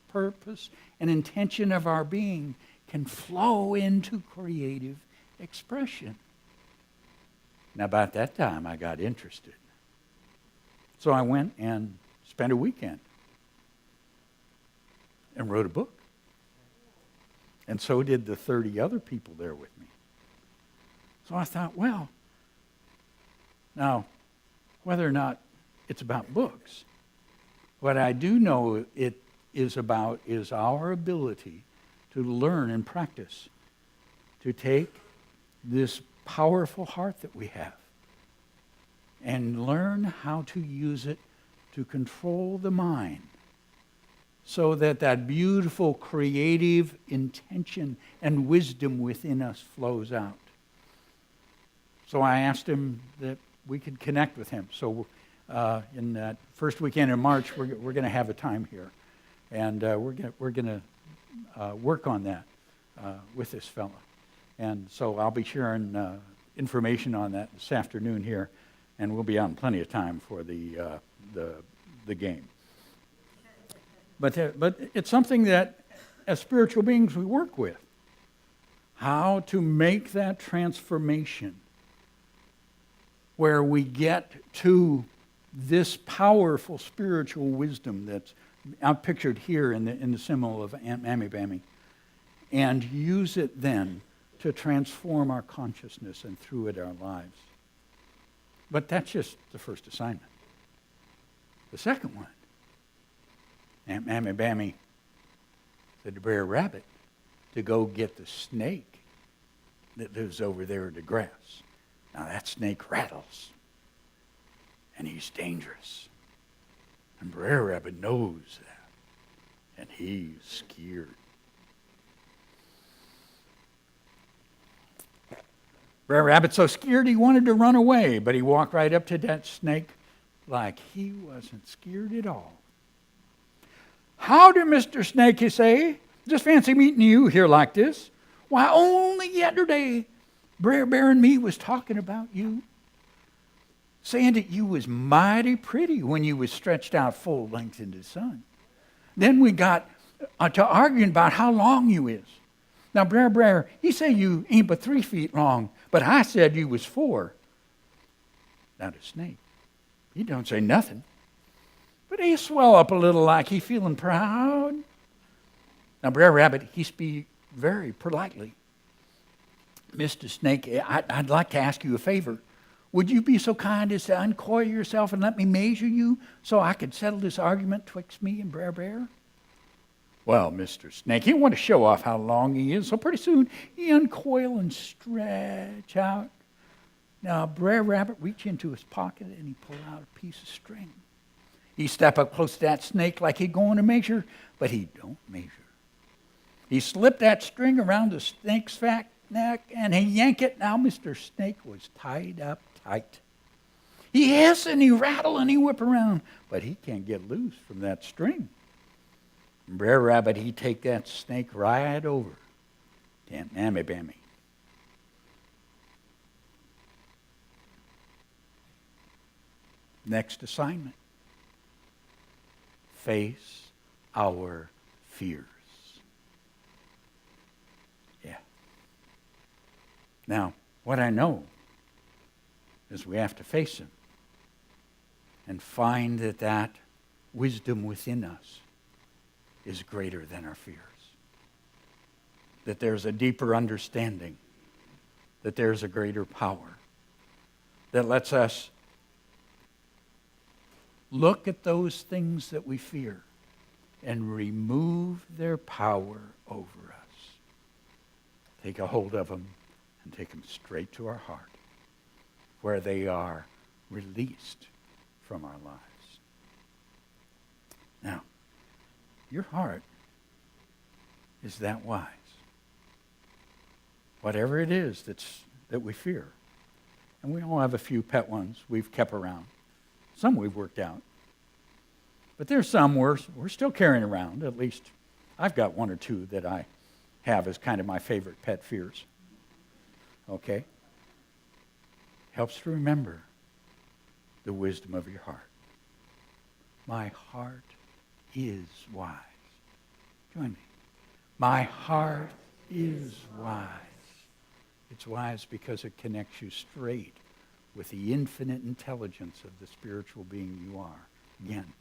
purpose and intention of our being, can flow into creative expression. Now, about that time, I got interested. So I went and spent a weekend and wrote a book. And so did the 30 other people there with me. So I thought, well, now, whether or not it's about books, what I do know it is about is our ability to learn and practice, to take this powerful heart that we have and learn how to use it to control the mind, so that that beautiful creative intention and wisdom within us flows out. So I asked him that we could connect with him. So in that first weekend in March, we're going to have a time here, and we're going to work on that with this fella. And so I'll be sharing information on that this afternoon here, and we'll be out in plenty of time for the game. But it's something that, as spiritual beings, we work with. How to make that transformation where we get to this powerful spiritual wisdom that's pictured here in the symbol of Aunt Mammy Bammy, and use it then to transform our consciousness and through it our lives. But that's just the first assignment. The second one, Aunt Mammy Bammy said to Bre'r Rabbit to go get the snake that lives over there in the grass. Now that snake rattles, and he's dangerous. And Bre'r Rabbit knows that, and he's scared. Bre'r Rabbit's so scared he wanted to run away, but he walked right up to that snake like he wasn't scared at all. "Howdy, Mr. Snake," he say. "Just fancy meeting you here like this. Why, only yesterday, Brer Bear and me was talking about you, saying that you was mighty pretty when you was stretched out full length in the sun. Then we got to arguing about how long you is. Now, Brer, he say you ain't but 3 feet long, but I said you was 4. Now the snake, he don't say nothing, but he swell up a little like he feeling proud. Now, Bre'r Rabbit, he speak very politely. "Mr. Snake, I'd like to ask you a favor. Would you be so kind as to uncoil yourself and let me measure you so I could settle this argument twixt me and Brer Bear?" Well, Mr. Snake, he want to show off how long he is, so pretty soon he uncoil and stretch out. Now, Brer Rabbit reach into his pocket and he pull out a piece of string. He step up close to that snake like he going to measure, but he don't measure. He slipped that string around the snake's fat neck and he yank it. Now Mr. Snake was tied up tight. He hiss and he rattle and he whip around, but he can't get loose from that string. Bre'r Rabbit, he take that snake right over to Aunt Mammy Bammy. Next assignment. Face our fears. Yeah. Now, what I know is we have to face them and find that wisdom within us is greater than our fears. That there's a deeper understanding. That there's a greater power. That lets us look at those things that we fear and remove their power over us. Take a hold of them and take them straight to our heart, where they are released from our lives. Now, your heart is that wise. Whatever it is that we fear. And we all have a few pet ones we've kept around. Some we've worked out. But there's some we're still carrying around. At least I've got 1 or 2 that I have as kind of my favorite pet fears. Okay? Helps to remember the wisdom of your heart. My heart is wise. Join me. My heart is wise. It's wise because it connects you straight with the infinite intelligence of the spiritual being you are. Again,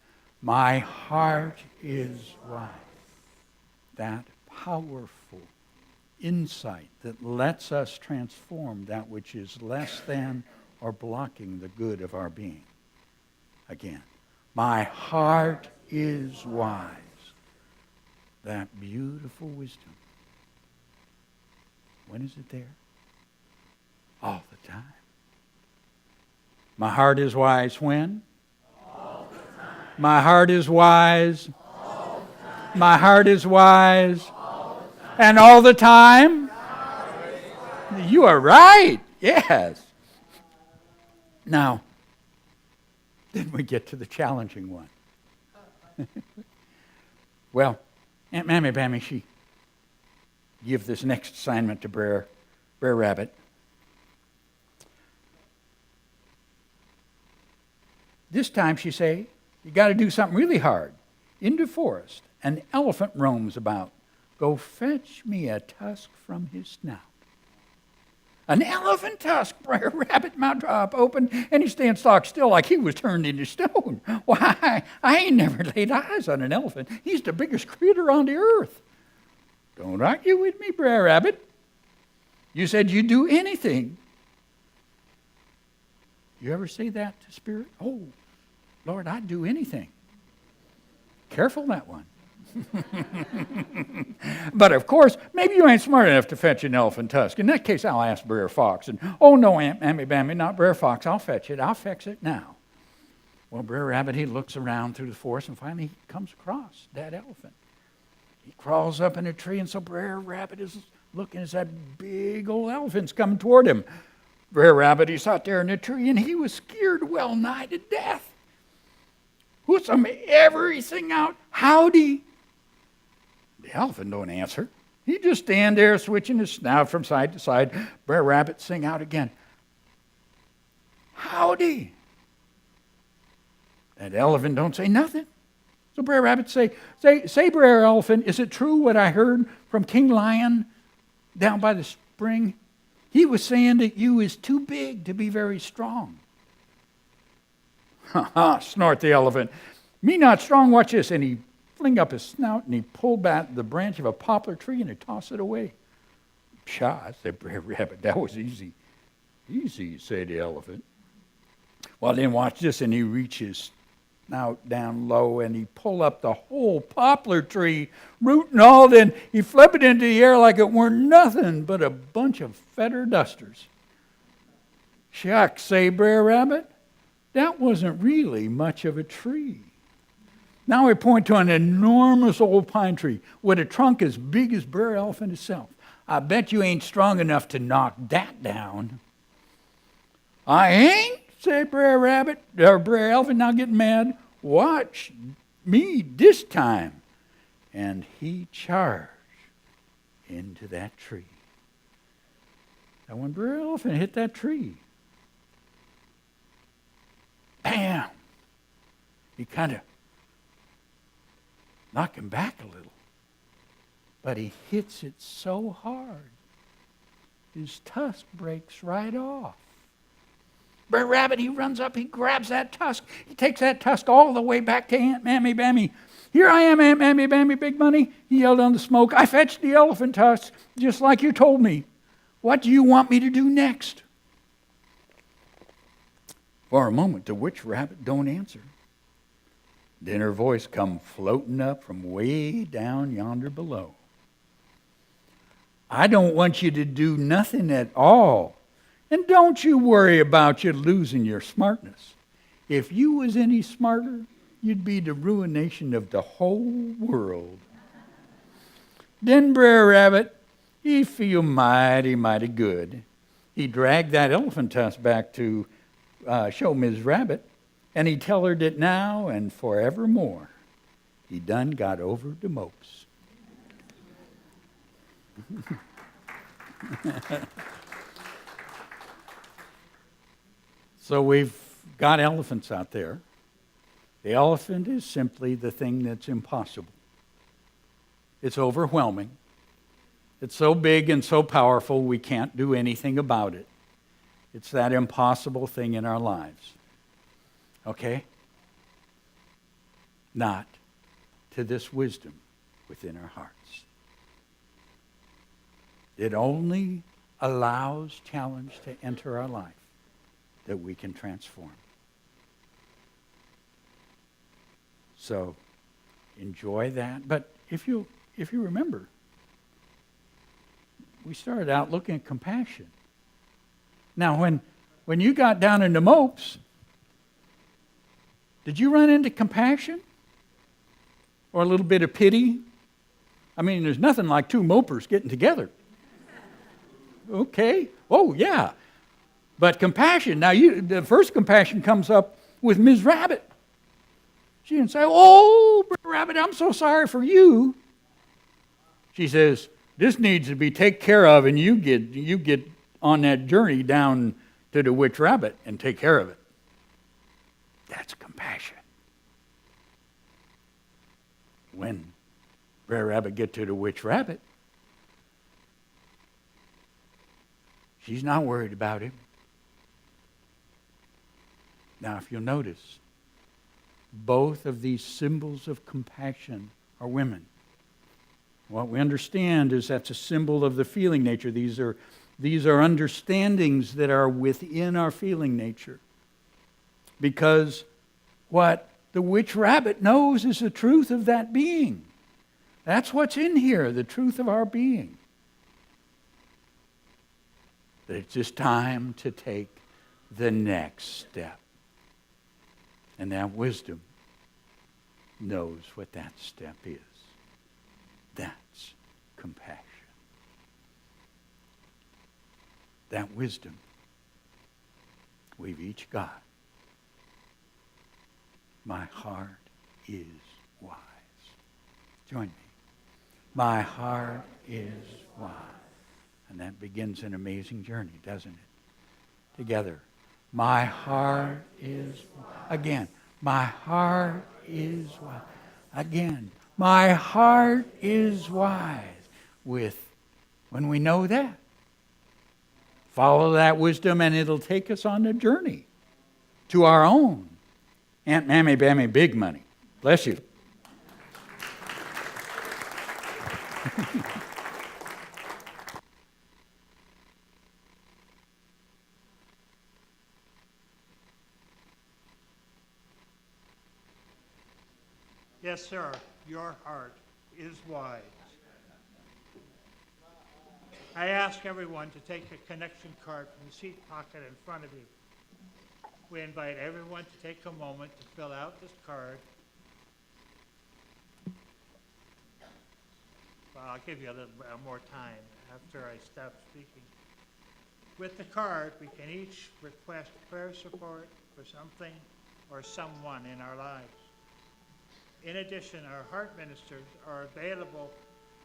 my heart is wise. That powerful insight that lets us transform that which is less than or blocking the good of our being. Again, my heart is wise. That beautiful wisdom. When is it there? All the time. My heart is wise when? All the time. My heart is wise. All the time. My heart is wise. All the time. And all the time? You are right. Yes. Now, then we get to the challenging one. Well, Aunt Mammy Bammy, she give this next assignment to Bre'r Rabbit. This time she say, you got to do something really hard. In the forest, an elephant roams about. Go fetch me a tusk from his snout. An elephant tusk, Bre'r Rabbit mouth drop open, and he stands stock still like he was turned into stone. Why, I ain't never laid eyes on an elephant. He's the biggest critter on the earth. Don't argue with me, Bre'r Rabbit. You said you'd do anything. You ever say that to Spirit? Oh, Lord, I'd do anything. Careful that one. But of course, maybe you ain't smart enough to fetch an elephant tusk. In that case, I'll ask Brer Fox. And, oh no, Aunt Mammy Bammy, not Brer Fox. I'll fetch it. I'll fix it now. Well, Bre'r Rabbit, he looks around through the forest and finally he comes across that elephant. He crawls up in a tree, and so Bre'r Rabbit is looking as that big old elephant's coming toward him. Bre'r Rabbit, he sat there in the tree, and he was scared well nigh to death. Puts everything out. Howdy. The elephant don't answer. He just stand there switching his snout from side to side. Bre'r Rabbit sing out again. Howdy. That elephant don't say nothing. So Bre'r Rabbit say, Brer Elephant, is it true what I heard from King Lion down by the spring? He was saying that you is too big to be very strong. Ha ha, snort the elephant. Me not strong, watch this. And he fling up his snout and he pulled back the branch of a poplar tree and he tossed it away. Pshaw, said Bre'r Rabbit, that was easy. Easy, said the elephant. Well, then watch this, and he reaches snout down low and he pulled up the whole poplar tree, root and all, then he flipped it into the air like it weren't nothing but a bunch of feather dusters. Shucks, say Bre'r Rabbit, that wasn't really much of a tree. Now we point to an enormous old pine tree with a trunk as big as Brer Elephant himself. I bet you ain't strong enough to knock that down. I ain't, said Bre'r Rabbit, or Brer Elephant, now getting mad. Watch me this time. And he charged into that tree. And when Brer Elephant hit that tree, bam! He kind of knocked him back a little. But he hits it so hard, his tusk breaks right off. Bre'r Rabbit, he runs up, he grabs that tusk. He takes that tusk all the way back to Aunt Mammy Bammy. Here I am, Aunt Mammy Bammy Big Money. He yelled on the smoke. I fetched the elephant tusk, just like you told me. What do you want me to do next? For a moment, the witch rabbit don't answer. Then her voice come floating up from way down yonder below. I don't want you to do nothing at all. And don't you worry about you losing your smartness. If you was any smarter, you'd be the ruination of the whole world. Then Bre'r Rabbit, he feel mighty, mighty good. He dragged that elephant tusk back to show Ms. Rabbit, and he tell her that now and forevermore, he done got over the mopes. So we've got elephants out there. The elephant is simply the thing that's impossible. It's overwhelming. It's so big and so powerful we can't do anything about it. It's that impossible thing in our lives. Okay? Not to this wisdom within our hearts. It only allows challenge to enter our life that we can transform. So enjoy that. But if you remember, we started out looking at compassion. Now, when you got down into mopes, did you run into compassion? Or a little bit of pity? I mean, there's nothing like two mopers getting together. Okay. Oh, yeah. But compassion, now the first compassion comes up with Ms. Rabbit. She didn't say, oh, Bre'r Rabbit, I'm so sorry for you. She says, this needs to be taken care of, and you get on that journey down to the witch rabbit and take care of it. That's compassion. When Bre'r Rabbit get to the witch rabbit, she's not worried about him. Now, if you'll notice, both of these symbols of compassion are women. What we understand is that's a symbol of the feeling nature. These are These are understandings that are within our feeling nature. Because what the witch rabbit knows is the truth of that being. That's what's in here, the truth of our being. That it's just time to take the next step. And that wisdom knows what that step is. That's compassion. That wisdom we've each got. My heart is wise. Join me. My heart is wise. And that begins an amazing journey, doesn't it? Together. My heart is wise. Again. My heart is wise. Again. My heart is wise. When we know that, follow that wisdom and it'll take us on a journey to our own Aunt Mammy Bammy Big Money. Bless you. Yes, sir, your heart is wise. I ask everyone to take a connection card from the seat pocket in front of you. We invite everyone to take a moment to fill out this card. Well, I'll give you a little more time after I stop speaking. With the card, we can each request prayer support for something or someone in our lives. In addition, our heart ministers are available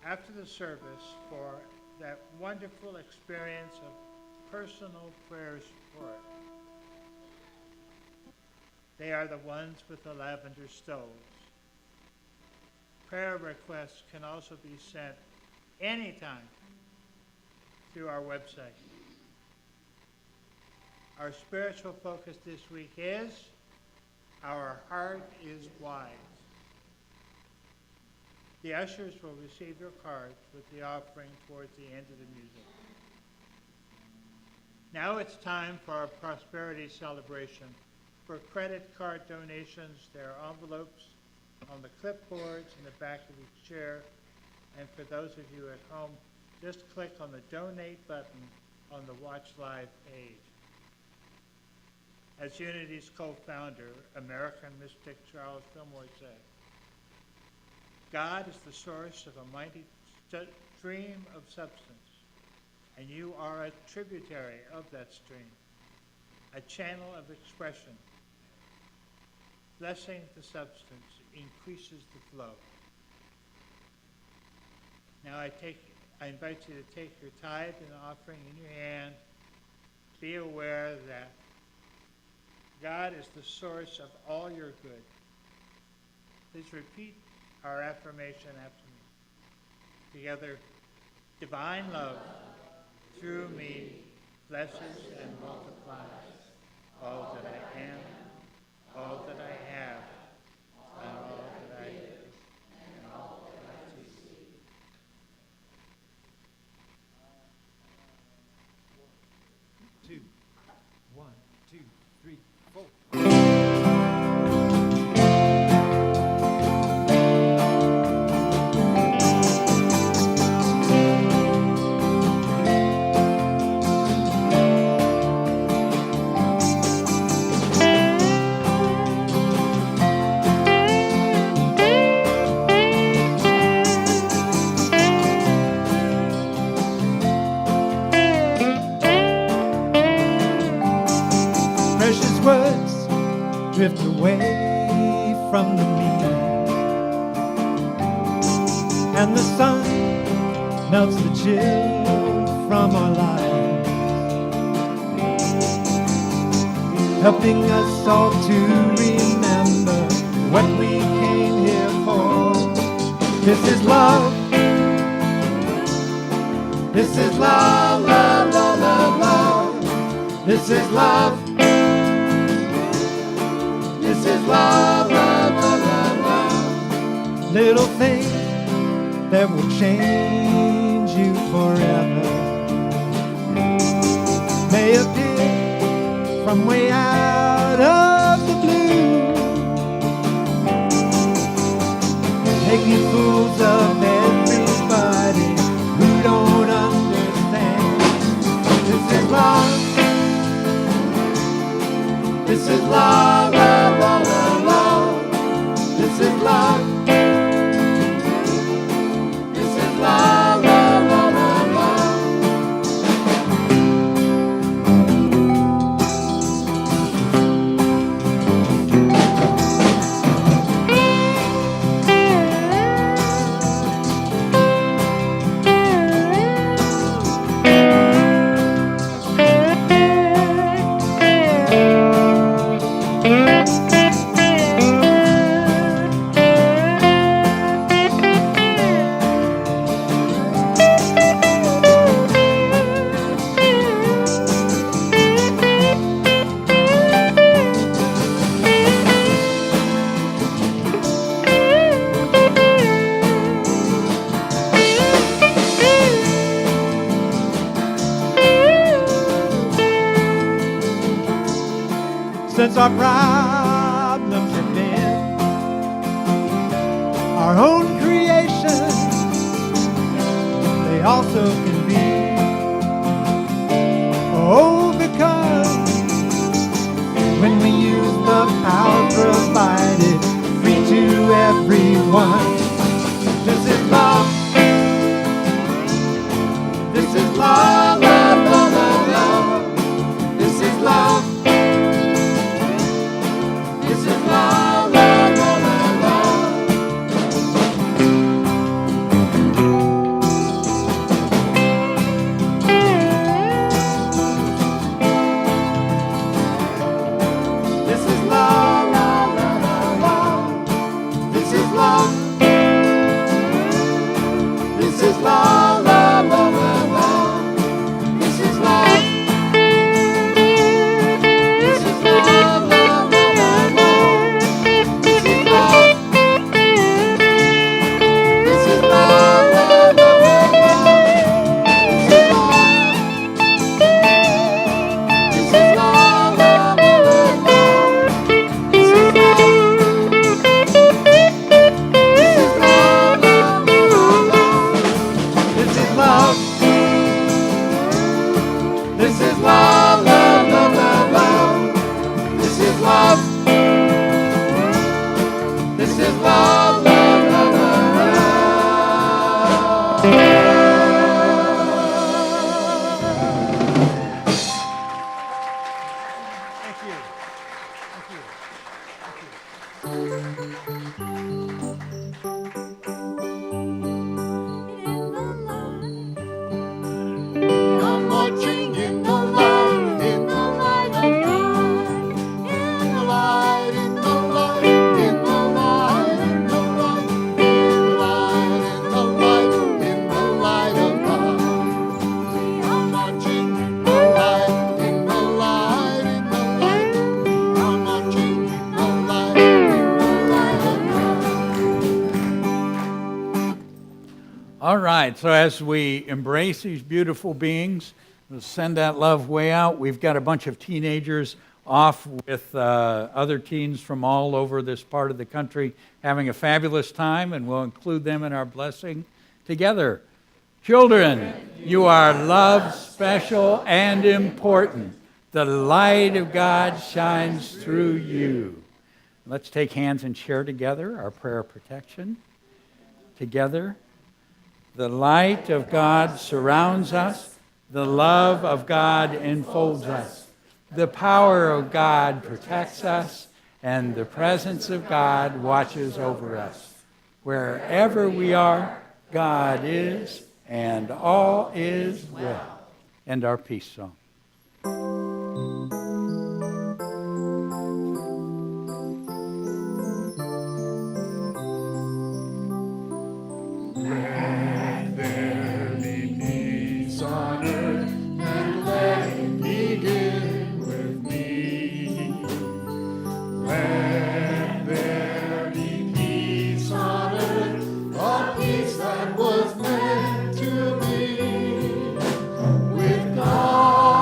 after the service for that wonderful experience of personal prayer support. They are the ones with the lavender stoves. Prayer requests can also be sent anytime through our website. Our spiritual focus this week is, our heart is wise. The ushers will receive your cards with the offering towards the end of the music. Now it's time for our prosperity celebration. For credit card donations, there are envelopes on the clipboards in the back of each chair. And for those of you at home, just click on the donate button on the Watch Live page. As Unity's co-founder, American mystic Charles Fillmore said, God is the source of a mighty stream of substance, and you are a tributary of that stream, a channel of expression. Blessing the substance increases the flow. Now I invite you to take your tithe and offering in your hand. Be aware that God is the source of all your good. Please repeat our affirmation after me. Together, divine love through me blesses and multiplies all that I am, all that I have, and all that I give, and all that I receive. Two. 1, 2, 3, 4. Precious words drift away from the meaning, and the sun melts the chill from our lives, helping us all to remember what we came here for. This is love. This is love, love, love, love, love. This is love. This is love, love, love, love, love. Little things that will change you forever. from way out of the blue, making fools of everybody who don't understand. This is love. This is love, love, love, love, love. This is love. This is love, love, love, love, love. Since our problems have been our own creation, they also can be overcome when we use the power provided free to everyone. This is love. This is love, love, love, love, love. This is love. This is love, love, love, love, love. This is love, love, love, love, love. This is love. This is love, love, love, love, love. This is love. This is love, love, love, love, love. This is love. This is love, love, love, love, love. This is love. This is love, love, love, love, love. This is love. This is love, love, love, love, love. This is love. This is love, love, love, love, love. This is love. This is love, love, love, love, love. Thank you. Thank you. I'm marching in the light, in the light of God. In the light, in the light, in the light, in the light, in the light, in the light of God. I'm marching in the light, in the light, in the light. I'm marching in the light, in the light of God. All right, so as we embrace these beautiful beings, we'll send that love way out. We've got a bunch of teenagers off with other teens from all over this part of the country having a fabulous time, and we'll include them in our blessing together. Children, you are loved, special, and important. The light of God shines through you. Let's take hands and share together our prayer of protection. Together. The light of God surrounds us. The love of God enfolds us. The power of God protects us. And the presence of God watches over us. Wherever we are, God is, and all is well. And our peace song. That was meant to be with God.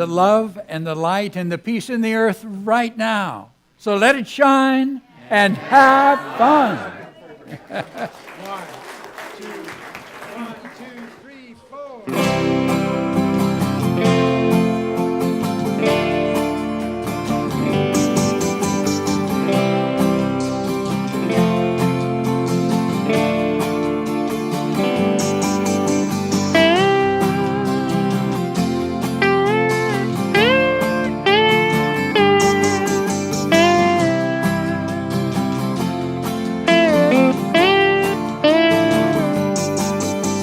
the love and the light and the peace in the earth right now. So let it shine and have fun. One, two, 3, 4.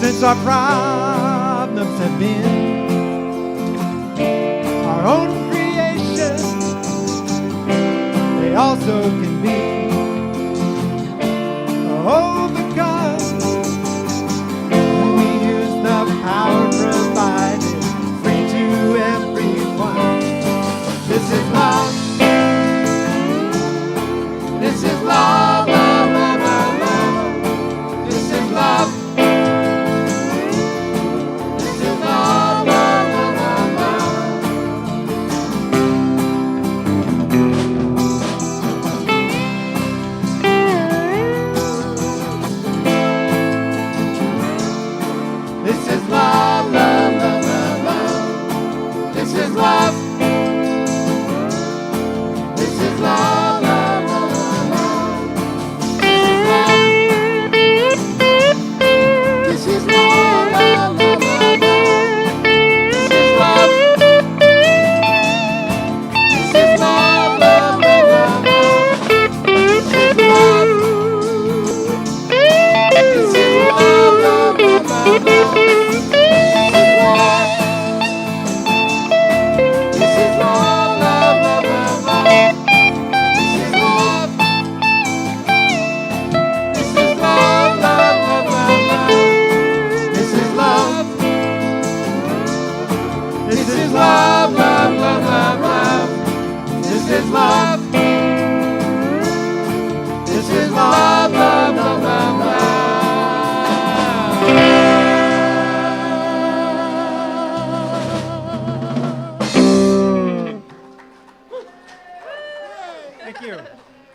Since our problems have been our own creation, they also can be overcome when we use the power provided free to everyone. This is love. This is love, love, love, love, love. This is love.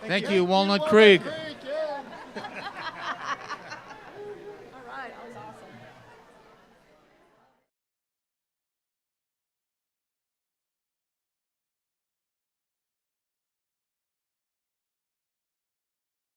Thank you, Walnut Creek.